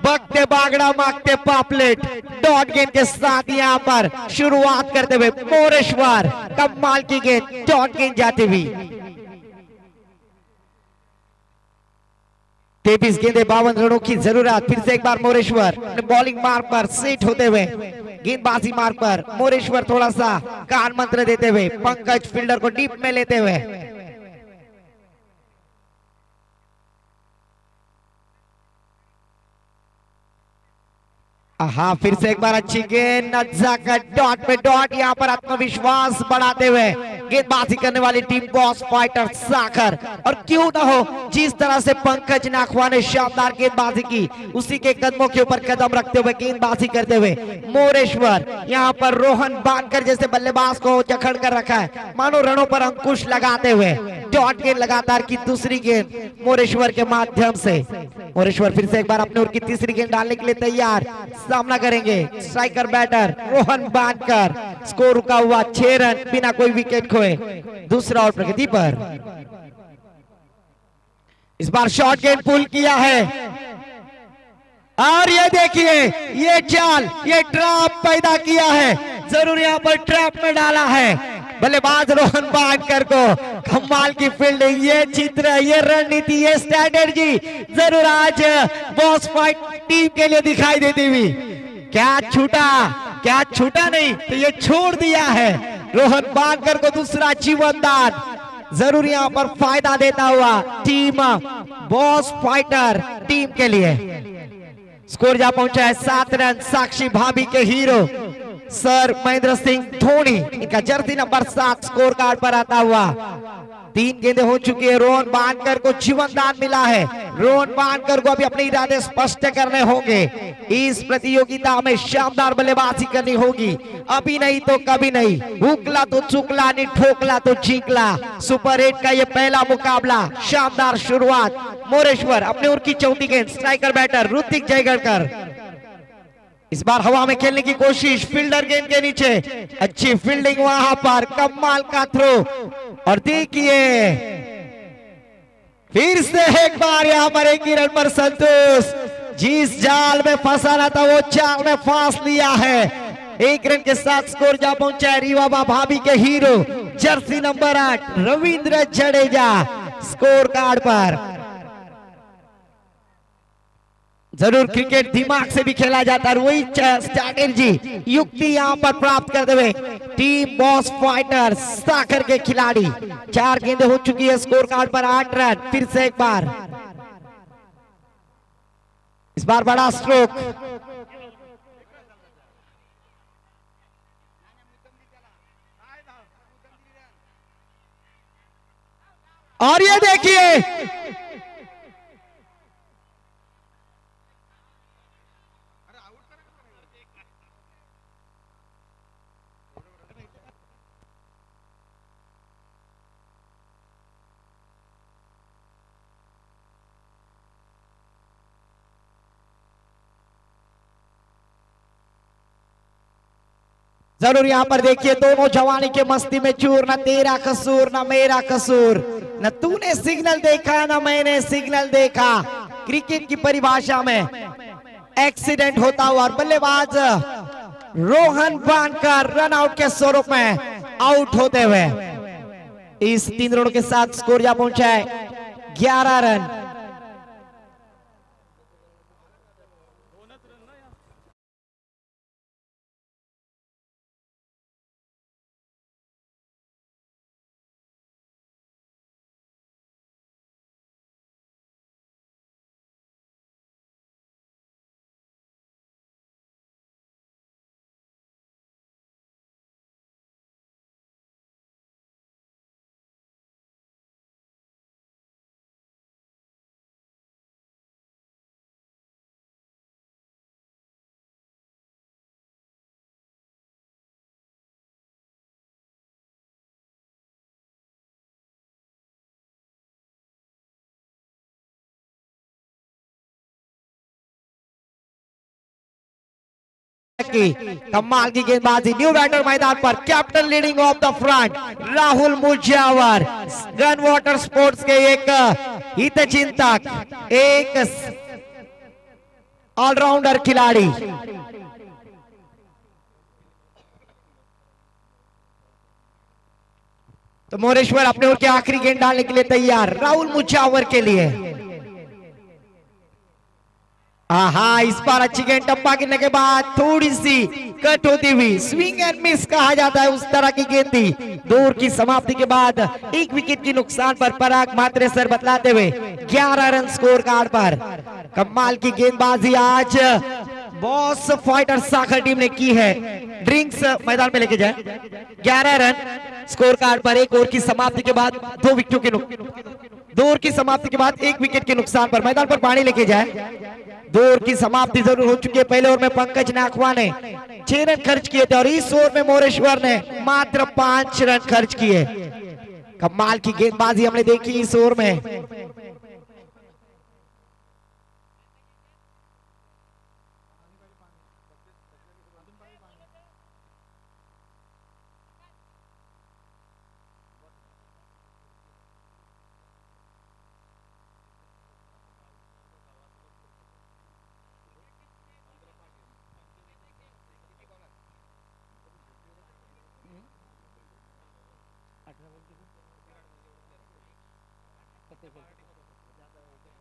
बगते बागड़ा मांगते पापलेट, डॉट गेंद के साथ यहाँ पर शुरुआत करते हुए मोरेश्वर। कमाल की गेंद, डॉट गेंद जाती हुई। 23 गेंदें 52 रनों की जरूरत। फिर से एक बार मोरेश्वर बॉलिंग मार्क पर सेट होते हुए गेंदबाजी मार्क पर मोरेश्वर थोड़ा सा कान मंत्र देते हुए पंकज फील्डर को डीप में लेते हुए। हाँ, फिर से एक बार अच्छी गेंद, नजाकत, डॉट पे डॉट, यहाँ पर आत्मविश्वास बढ़ाते हुए गेंदबाजी करने वाली टीम बॉस फाइटर साखर। और क्यों ना हो, जिस तरह से पंकज नाखवा ने शानदार गेंदबाजी की, उसी के कदमों के ऊपर कदम रखते हुए गेंदबाजी करते हुए मोरेश्वर यहाँ पर रोहन बानकर जैसे बल्लेबाज को जकड़ कर रखा है, मानो रनों पर अंकुश लगाते हुए डॉट गेंद लगातार की दूसरी गेंद मोरेश्वर के माध्यम से। मोरेश्वर फिर से एक बार अपने ओर की तीसरी गेंद डालने के लिए तैयार, सामना करेंगे striker batter Rohan Bankar. Score रुका हुआ 6 रन बिना कोई विकेट खोए। दूसरा ओवर प्रगति पर, इस बार शॉर्ट गेंद पुल किया है और ये देखिए, ये चाल, ये ट्रैप पैदा किया है, जरूर यहाँ पर ट्रैप में डाला है बल्लेबाज रोहन बानकर को। कमाल की फील्डिंग, ये चित्र, ये रणनीति, ये स्ट्रैटेजी जरूर आज बॉस फाइट टीम के लिए दिखाई देती हुई। क्या छूटा नहीं तो ये छोड़ दिया है रोहन बानकर को दूसरा जीवन दान। जरूर यहाँ पर फायदा देता हुआ टीम बॉस फाइटर टीम के लिए। स्कोर जा पहुंचा है 7 रन। साक्षी भाभी के हीरो सर महेंद्र सिंह धोनी, इनका जर्सी नंबर 7 स्कोर कार्ड पर आता हुआ। 3 गेंदें हो चुकी है। रोहन बानकर को जीवन दान मिला है। रोहन बानकर को अभी अपने इरादे स्पष्ट करने होंगे। इस प्रतियोगिता में शानदार बल्लेबाजी करनी होगी, अभी नहीं तो कभी नहीं। हुकला तो चुकला, नहीं ठोकला तो जीकला। सुपर 8 का ये पहला मुकाबला, शानदार शुरुआत। मोरेश्वर अपने ओर की चौथी गेंद, स्ट्राइकर बैटर ऋतिक जयगढ़कर इस बार हवा में खेलने की कोशिश, फील्डर गेंद के नीचे, अच्छी फील्डिंग वहां पर, कमाल का थ्रो। और देखिए फिर से एक बार यहाँ पर एक ही रन पर संतोष। जिस जाल में फंसाना था वो जाल में फांस लिया है। 1 रन के साथ स्कोर जा पहुंचा है रीवाबा भाभी के hero jersey number 8 Ravindra Jadeja score card पर। जरूर क्रिकेट दिमाग से भी खेला जाता है, वही स्ट्रैटेजी युक्ति यहाँ पर प्राप्त करते हुए टीम बॉस फाइटर साकर के खिलाड़ी। 4 गेंदें हो चुकी है, स्कोर कार्ड पर 8 रन। फिर से एक बार, इस बार बड़ा स्ट्रोक। और ये देखिए जरूर यहाँ पर देखिए दोनों जवानी के मस्ती में चूर, न तेरा कसूर न मेरा कसूर, न तूने सिग्नल देखा न मैंने सिग्नल देखा। क्रिकेट की परिभाषा में एक्सीडेंट होता हुआ और बल्लेबाज रोहन बानकर रन आउट के स्वरूप में आउट होते हुए इस 3 रनों के साथ स्कोर जा पहुंचा है 11 रन। कमाल की गेंदबाजी, न्यू बैटर मैदान पर, captain leading off the front Rahul मुझावर, गन वाटर स्पोर्ट्स के एक हितचिंतक, एक ऑलराउंडर खिलाड़ी। तो मोरेश्वर अपने ओर के आखिरी गेंद डालने के लिए तैयार राहुल मुझावर के लिए। हाँ, इस बार अच्छी गेंद, टप्पा गिरने के बाद थोड़ी सी कट होती हुई, स्विंग एंड मिस कहा जाता है उस तरह की गेंद थी। दौर की समाप्ति के बाद 1 विकेट की नुकसान पर पराग मात्रेसर बतलाते हुए 11 रन स्कोर कार्ड पर। कमाल की गेंदबाजी आज बॉस फाइटर सागर टीम ने की है। ड्रिंक्स मैदान में लेके जाए। 11 रन स्कोर कार्ड पर। 1 ओवर की समाप्ति के बाद 2 विकेटों के 2 ओवर की समाप्ति के बाद 1 विकेट के नुकसान पर मैदान पर पानी लेके जाए। 2 ओवर की समाप्ति जरूर हो चुकी है। पहले ओवर में पंकज नाखवा ने 6 रन खर्च किए थे और इस ओवर में मोरेश्वर ने मात्र 5 रन खर्च किए। कमाल की गेंदबाजी हमने देखी इस ओवर में।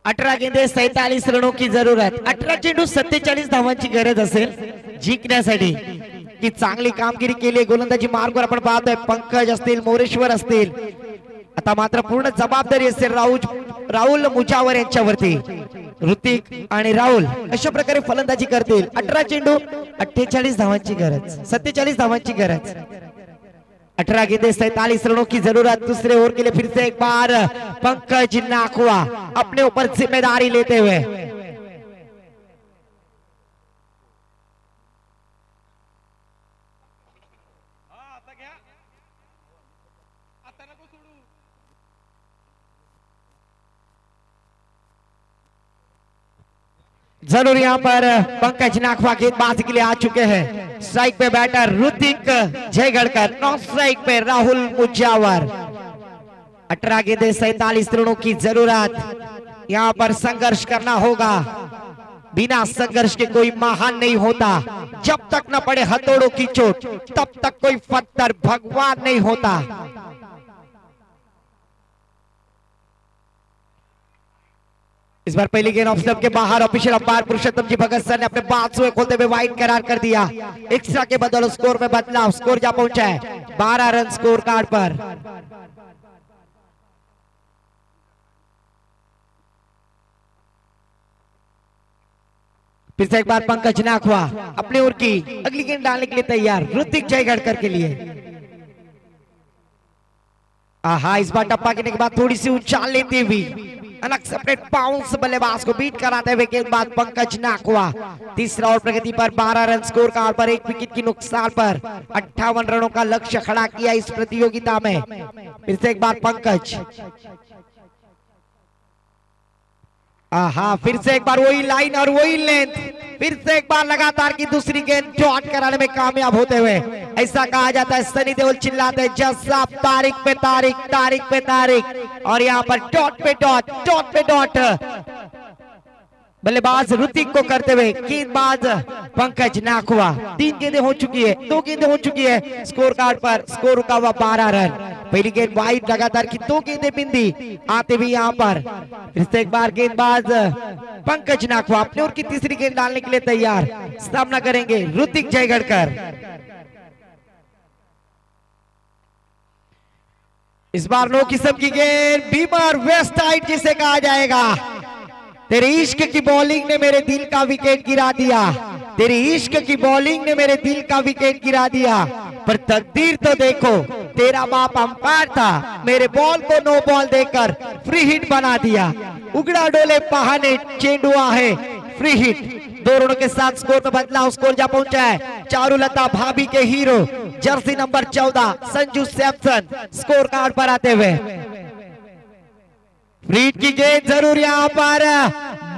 अठरा गेंदे 47 रनों की जरूरत, 18 चेंडू 47 धावांची गरज असेल जिंकण्यासाठी। की चांगली कामगिरी केली गोलंदाजी मार्गावर आपण पाहतोय पंकज असतील, मोरेश्वर असतील, आता मात्र पूर्ण जबाबदारी असेल राहुल मुजावर यांच्यावरती. ऋतिक आणि राहुल अशा प्रकारे फलंदाजी करतील. 18 चेंडू 48 धावांची गरज, 47 धावांची गरज. 18 गेंदे 47 रनों की जरूरत. दूसरे ओवर के लिए फिर से एक बार पंकज नाखवा अपने ऊपर जिम्मेदारी लेते हुए. जरूर यहाँ पर पंकज नाखवा गेंदबाजी के लिए आ चुके हैं. स्ट्राइक पे बैटर ऋतिक जयगढ़कर, नॉन स्ट्राइक पे राहुल मुजावर. 18 गेंदे 47 रनों की जरूरत. यहाँ पर संघर्ष करना होगा. बिना संघर्ष के कोई महान नहीं होता. जब तक न पड़े हथौड़ों की चोट तब तक कोई पत्थर भगवान नहीं होता. इस बार पहली गेंद ऑफ स्टंप के बाहर ऑफिशियल अंपायर पुरुषोत्तम जी भगत सर ने अपने बाजुए खोलते हुए वाइड करार कर दिया. एक्स्ट्रा के बदल स्कोर में बदलाव. स्कोर जा पहुंचा है 12 रन स्कोर कार्ड पर. फिर से एक बार पंकज नाखवा अपने ओर की अगली गेंद डालने के लिए तैयार. ऋतिक जयगढ़कर के लिए. आहा, इस बार टप्पा गिरने के बाद थोड़ी सी उछाल लेती हुई अनएक्सपेक्टेड बाउंस बल्लेबाज को बीट कराते हुए गेंदबाज पंकज नाखवा. तीसरा ओवर प्रगति पर 12 रन स्कोर कार्ड पर 1 विकेट की नुकसान पर 58 रनों का लक्ष्य खड़ा किया इस प्रतियोगिता में. फिर से एक बार पंकज. आहा, फिर से एक बार वही लाइन और वही लेंथ. फिर से एक बार लगातार की दूसरी गेंद डॉट कराने में कामयाब होते हुए. ऐसा कहा जाता है सनी देओल चिल्लाते हैं जैसा तारीख पे तारीख, तारीख पे तारीख. और यहाँ पर डॉट पे डॉट, डॉट पे डॉट बल्लेबाज ऋतिक को करते हुए गेंदबाज पंकज नाखवा. 3 गेंदें हो चुकी है, 2 गेंदें हो चुकी है स्कोर कार्ड पर. स्कोर रुका हुआ 12 रन. पहली गेंद वाइड, लगातार की 2 गेंदें बिंदी आते हुए यहाँ पर. फिर से एक बार गेंदबाज पंकज नाखवा अपने ओर की तीसरी गेंद डालने के लिए तैयार. सामना करेंगे ऋतिक जयगढ़कर. इस बार नो किस्म की गेंद, बीमार वेस्ट साइड जिसे कहा जाएगा. तेरे इश्क की बॉलिंग ने मेरे दिल का विकेट गिरा दिया. तेरी इश्क की बॉलिंग ने मेरे दिल का विकेट गिरा दिया. पर तकदीर तो देखो, तेरा बाप अंपायर था, मेरे बॉल को नो बॉल देकर फ्री हिट बना दिया. उगड़ा डोले बहाने चेंडुआ है फ्री हिट. 2 रनों के साथ स्कोर में बदलाव. स्कोर जा पहुंचा है चारुलता भाभी के hero jersey number 14 Sanju Samson score card पर आते हुए. फ्रीड की गेंद जरूर यहाँ पर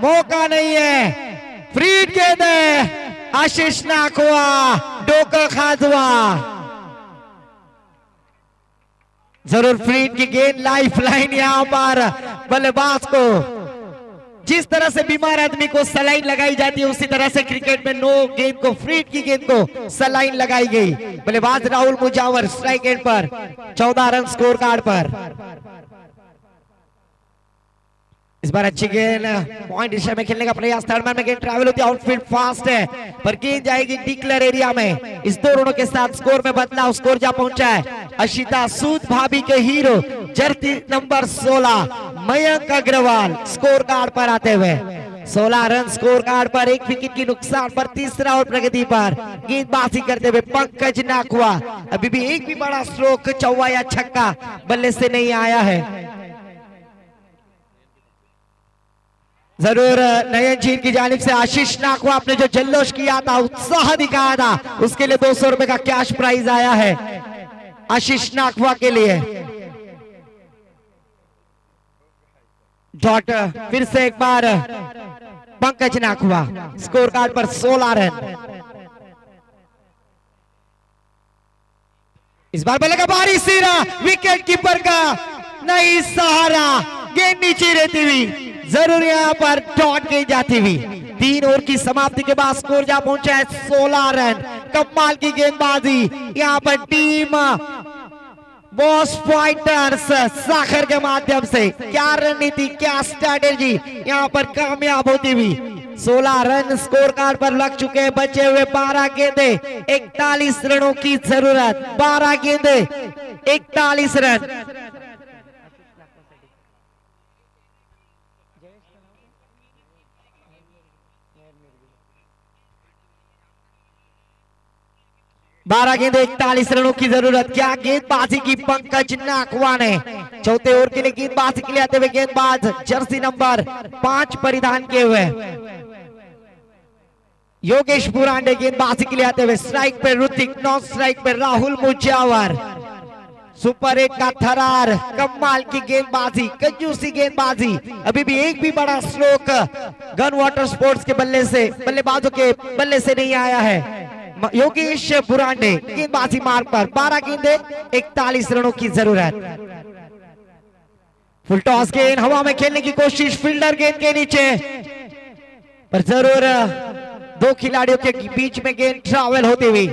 मौका नहीं है. फ्रीड गेंद है. आशीष नाखवा डोका खाजवा. जरूर फ्रीड की गेंद. लाइफ लाइन यहाँ पर बल्लेबाज को. जिस तरह से बीमार आदमी को सलाइन लगाई जाती है उसी तरह से क्रिकेट में नो गेंद को, फ्रीड की गेंद को सलाइन लगाई गई. बल्लेबाज राहुल मुजावर स्ट्राइक गेंद पर 14 रन स्कोर कार्ड पर. इस बार अच्छी गेंद पॉइंट दिशा में खेलने का प्रयास. थर्ड मैन में गेंद ट्रैवल होती है. आउटफील्ड फास्ट है पर गेंद जाएगी डिक्लेयर एरिया में. इस 2 रनों के साथ स्कोर में बदलाव. स्कोर जा पहुंचा है अशिता सूद भाभी के hero jersey number 16 Mayank Agarwal score card पर आते हुए. 16 रन स्कोर कार्ड पर 1 विकेट की नुकसान पर. तीसरा ओवर प्रगति पर गेंदबाजी करते हुए पंकज नाखवा. अभी भी एक भी बड़ा स्ट्रोक, चौवा या छक्का बल्ले से नहीं आया है. जरूर नयन जी की जानिब से आशीष नाखवा आपने जो जल्लोष किया था, उत्साह दिखाया था, उसके लिए 200 रुपए का कैश प्राइज आया है आशीष नाखवा के लिए. डॉट फिर से एक बार पंकज नाखवा. स्कोर कार्ड पर 16 रन. इस बार बल्ले भारी सिरा, विकेट कीपर का नहीं सहारा. गेंद नीचे रहती हुई जरूर यहाँ पर डॉट गेंद जाती हुई. 3 ओवर की समाप्ति के बाद स्कोर जा पहुंचा है 16 रन. कमाल की गेंदबाजी यहाँ पर टीम बॉस फाइटर्स साखर के माध्यम से. क्या रणनीति, क्या स्ट्रैटेजी यहाँ पर कामयाब होती हुई. 16 रन स्कोर कार्ड पर लग चुके हैं. बचे हुए 12 गेंदे 41 रनों की जरूरत. 12 गेंदे 41 रन. 12 गेंद 41 रनों की जरूरत। क्या गेंदबाजी की पंकज नाकवा ने। चौथे ओवर के लिए गेंदबाजी के लिए आते हुए गेंदबाज जर्सी नंबर 5 परिधान किए हुए योगेश बुरांडे गेंदबाजी के लिए आते हुए। स्ट्राइक पे ऋतिक, नॉन स्ट्राइक पे राहुल मुजावर। सुपर 8 का थरार, कमाल की गेंदबाजी, कंजूसी गेंदबाजी। अभी भी एक भी बड़ा स्ट्रोक गन वाटर स्पोर्ट्स के बल्लेबाजों के बल्ले से नहीं आया है। योगेश बुरांडे गेंदबाजी मार्ग पर। 12 गेंदे 41 रनों की जरूरत। फुल टॉस गेंद हवा में खेलने की कोशिश, फील्डर गेंद के नीचे, पर जरूर दो खिलाड़ियों के बीच में गेंद ट्रैवल होती हुई।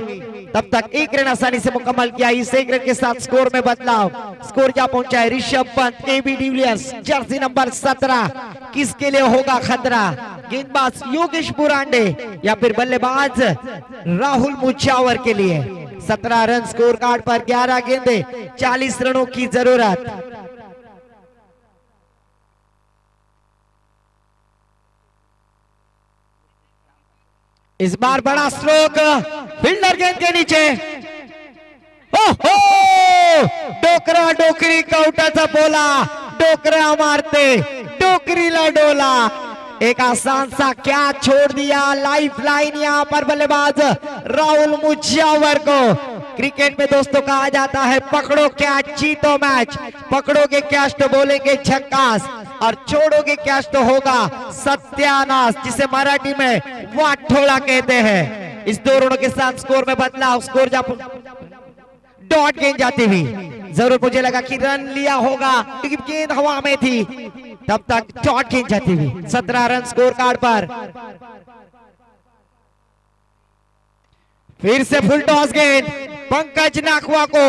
तब तक एक रन आसानी से मुकम्मल किया। इस एक रन के साथ स्कोर में बदलाव। स्कोर क्या पहुंचा है? Rishabh Pant, A B de Villiers, jersey number 17, किसके लिए होगा खतरा? गेंदबाज योगेश बुरांडे या फिर बल्लेबाज राहुल मुजावर के लिए। 17 रन स्कोर कार्ड पर, 11 गेंदे 40 रनों की जरूरत। इस बार बड़ा स्ट्रोक, फील्डर गेंद के नीचे। ओहो, डोकरा डोकरी काउंटरचा बोला, डोकरा मारते, डोकरीला डोला। एक आसान सा कैच छोड़ दिया। लाइफ लाइन यहाँ पर बल्लेबाज राहुल मुजावर को। क्रिकेट में दोस्तों कहा जाता है पकड़ो कैच जीतो मैच। पकड़ोगे कैच तो बोलेंगे झक्कास, और छोड़ोगे कैच तो होगा सत्यानाश, जिसे मराठी में वाठोड़ा कहते हैं। इस 2 रनों के साथ स्कोर में बदलाव। स्कोर डॉट गेंद जाती हुई। जरूर मुझे लगा कि रन लिया होगा क्योंकि गेंद हवा में थी। तब तक डॉट गेंद जाती हुई। 17 रन स्कोर कार्ड पर। फिर से फुल टॉस गेंद, पंकज नाकवा को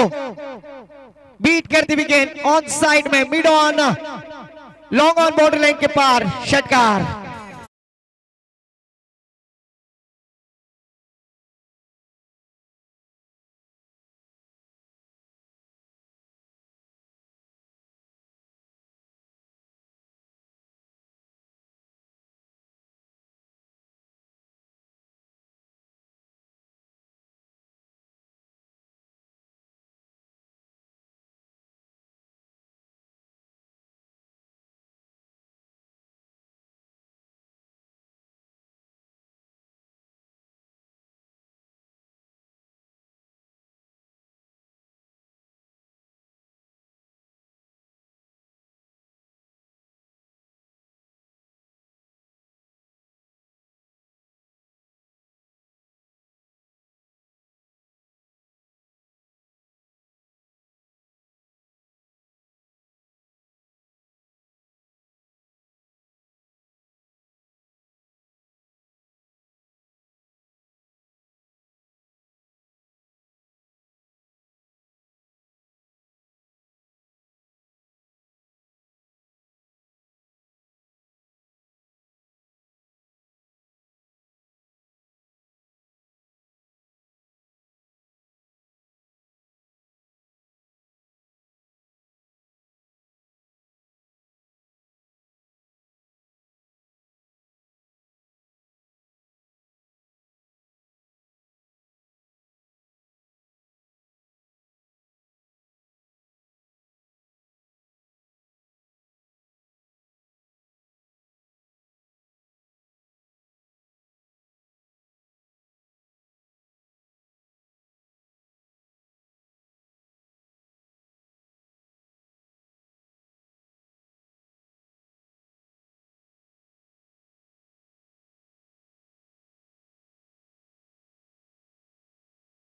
बीट करती हुई गेंद ऑन साइड में, mid on, long on border line के पार, षटकार।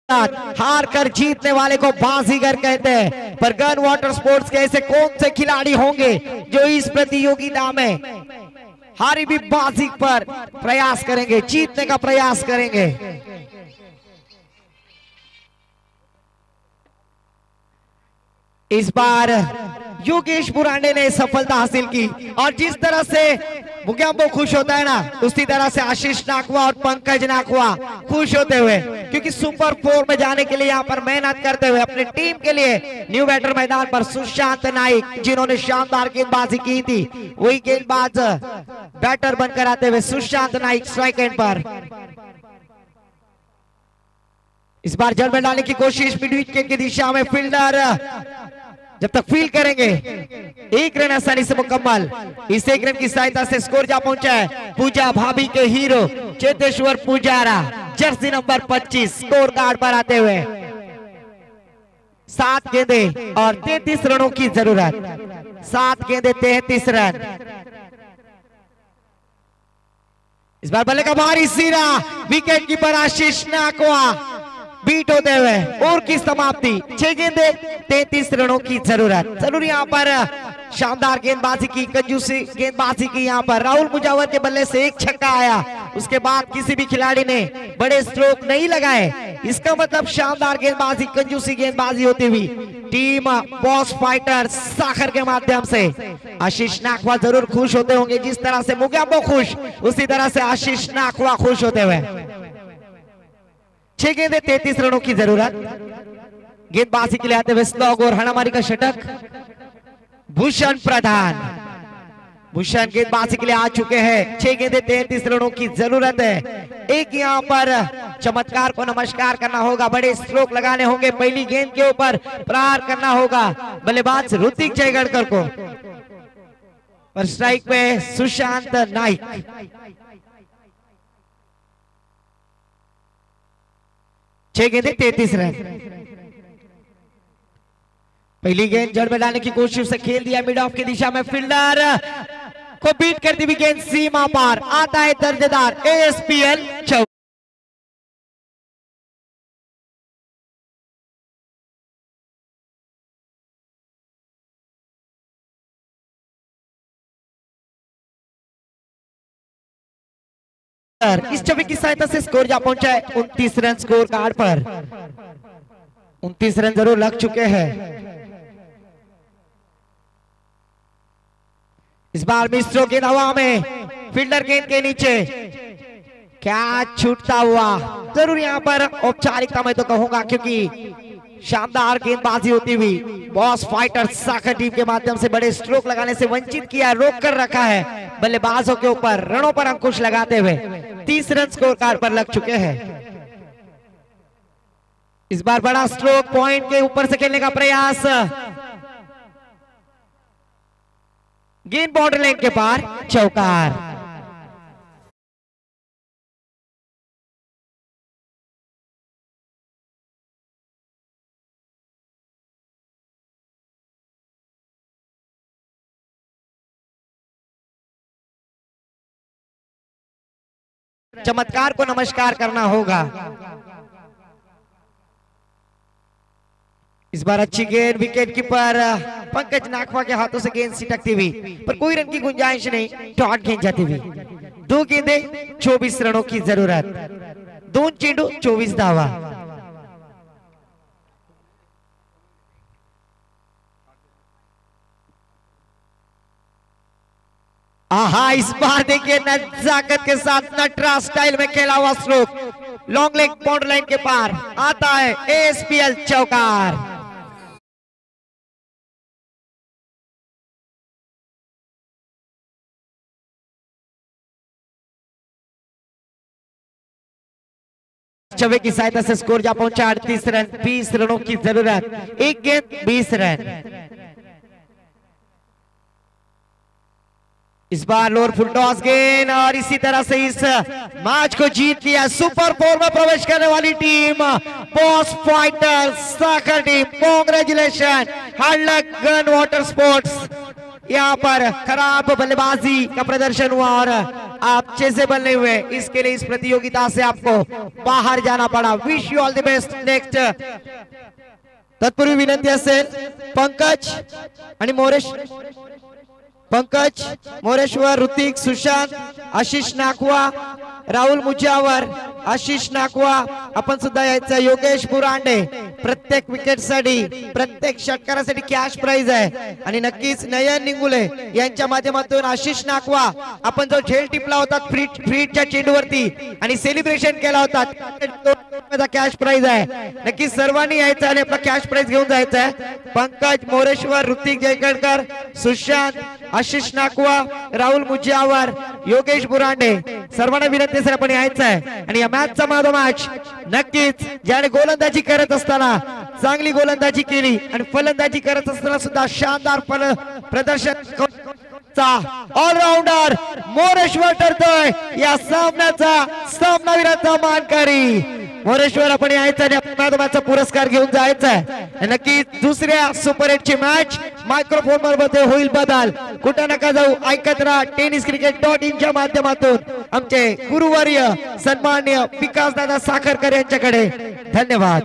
हार कर जीतने वाले को बाजीगर कहते हैं। पर गन वाटर स्पोर्ट्स के ऐसे कौन से खिलाड़ी होंगे जो इस प्रतियोगिता में हारी भी बाजी पर प्रयास करेंगे, जीतने का प्रयास करेंगे। इस बार योगेश बुरांडे ने सफलता हासिल की, और जिस तरह से मुग्याम्बो खुश होता है ना, उसी तरह से आशीष नाकवा और पंकज नाकवा खुश होते हुए, क्योंकि सुपर 4 में जाने के लिए यहाँ पर मेहनत करते हुए अपनी टीम के लिए न्यू बैटर मैदान पर सुशांत नाइक, जिन्होंने शानदार गेंदबाजी की थी, वही गेंदबाज बैटर बनकर आते हुए सुशांत नाइक स्ट्राइक एंड पर। इस बार जड़ में डालने की कोशिश मिड विकेट की दिशा में फील्डर जब तक फील्ड करेंगे 1 रन आसानी से मुकम्मल। इस 1 रन की सहायता से स्कोर जा पहुंचा है पूजा भाभी के hero Cheteshwar Pujara, Jersey number 25 score card पर आते हुए। 7 गेंदे और 33 रनों की जरूरत। 7 गेंदे 33 रन। इस बार बल्ले का भारी सीरा, विकेट कीपर आशीष नाकवा बीट होते हुए ओवर की समाप्ति। 6 गेंदे 33 रनों की जरूरत। जरूर यहाँ पर शानदार गेंदबाजी की, कंजूसी गेंदबाजी की। यहाँ पर राहुल मुजावर के बल्ले से 1 छक्का आया, उसके बाद किसी भी खिलाड़ी ने बड़े स्ट्रोक नहीं लगाए। इसका मतलब शानदार गेंदबाजी, कंजूसी गेंदबाजी होती हुई टीम बॉस फाइटर साखर के माध्यम से आशीष नाकवा जरूर खुश होते होंगे। जिस तरह से मुगाम्बो खुश, उसी तरह से आशीष नाकवा खुश होते हुए। 6 गेंदे 33 रनों की जरूरत। गेंदबाजी के लिए आते हुए स्लॉग और हणामारी का षटक भूषण प्रधान। भूषण गेंदबाजी के लिए आ चुके हैं। 6 गेंदे 33 रनों की जरूरत है। एक यहाँ पर चमत्कार को नमस्कार करना होगा, बड़े स्ट्रोक लगाने होंगे। पहली गेंद के ऊपर प्रहार करना होगा बल्लेबाज ऋतिक जयगढ़कर को। पर स्ट्राइक पे सुशांत नाइक। छह गेंदे 33 रन। पहली गेंद जड़ में लाने की कोशिश से खेल दिया मिड ऑफ की दिशा में, फील्डर को बीट करती हुई गेंद सीमा पार। आता है दर्जेदार एएसपीएल चौका। इस छवि की सहायता से स्कोर जा पहुंचा है 29 रन स्कोर कार्ड पर। 29 रन जरूर लग चुके हैं। इस बार मिस्रो गेंद हवा में, फील्डर गेंद के नीचे, क्या छूटता हुआ। जरूर यहां पर औपचारिकता में तो कहूंगा, क्योंकि शानदार गेंदबाजी होती हुई बॉस फाइटर साखर टीम के माध्यम से बड़े स्ट्रोक लगाने से वंचित किया, रोक कर रखा है बल्लेबाजों के ऊपर, रनों पर अंकुश लगाते हुए 30 रन स्कोर कार्ड पर लग चुके हैं। इस बार बड़ा स्ट्रोक पॉइंट के ऊपर से खेलने का प्रयास, गेंद बॉर्डर लाइन के पार, चौकार। चमत्कार को नमस्कार करना होगा। इस बार अच्छी गेंद, विकेट कीपर पंकज नाखवा के हाथों से गेंद सिटकती हुई, पर कोई रन की गुंजाइश नहीं, डॉट गेंद जाती हुई। 2 गेंदे 24 रनों की जरूरत। 2 चेंडू 24 धावा। आहा, इस बार देखिए नजाकत के साथ नटराज स्टाइल में खेला हुआ stroke, long leg boundary line के पार। आता है एएसपीएल चौकार। छवे की सहायता से स्कोर जा पहुंचा 38 रन। 20 रनों की जरूरत। 1 गेंद 20 रन। इस बार लोअर फुल टॉस गेंद, और इसी तरह से इस मैच को जीत लिया सुपर 4 में प्रवेश करने वाली टीम बॉस फाइटर साखर टीम। कांग्रेचुलेशन हडलक गन वाटर स्पोर्ट्स। यहाँ पर खराब बल्लेबाजी का प्रदर्शन हुआ और आप अच्छे से बल्ले हुए, इसके लिए इस प्रतियोगिता से आपको बाहर जाना पड़ा। Wish you all the best next. तत्पूर्वी विनंती असेल पंकज आणि मोरेश, पंकज मोरेश्वर, ऋतिक, सुशांत, आशिष नाकवा, राहुल मुजावर, आशिष नाकवा, आपण सुद्धा यायचं, योगेश बुरांडे, प्रत्येक विकेटसाठी प्रत्येक षटकारासाठी कॅश प्राइज आहे आणि नक्कीच नयन निंगुले यांच्या माध्यमातून आशिष नाकवा आपण जो झेल टिपला होता फ्रीटच्या चेंडूवरती आणि सेलिब्रेशन केला होता कॅश प्राइज आहे नक्कीच सर्वांनी यायचं आणि आपला कॅश प्राइज घेऊन जायचं आहे पंकज मोरेश्वर ऋतिक जयकणकर सुशांत आशिष नाकवा राहुल मुजियावर योगेश बुरांडे सर्वांना विनंती सर आपण यायचं आहे आणि या मॅचचा मॅच नक्कीच ज्याने गोलंदाजी करत असताना चांगली गोलंदाजी केली आणि फलंदाजी करत असताना सुद्धा शानदार प्रदर्शन ऑलराऊंडर मोरेश्वर ठरतोय या सामनावीराचा मानकरी मोरेश्वर आपण यायचं आणि मैदानाचा पुरस्कार घेऊन जायचा आहे नक्की दुसऱ्या सुपर 8 ची मॅच मायक्रोफोन मध्ये होईल बदल कुठे नका जाऊ ऐकत राहा tenniscricket.in च्या माध्यमातून आमचे गुरुवर्य सन्माननीय विकास दादा साखरकर यांच्याकडे धन्यवाद।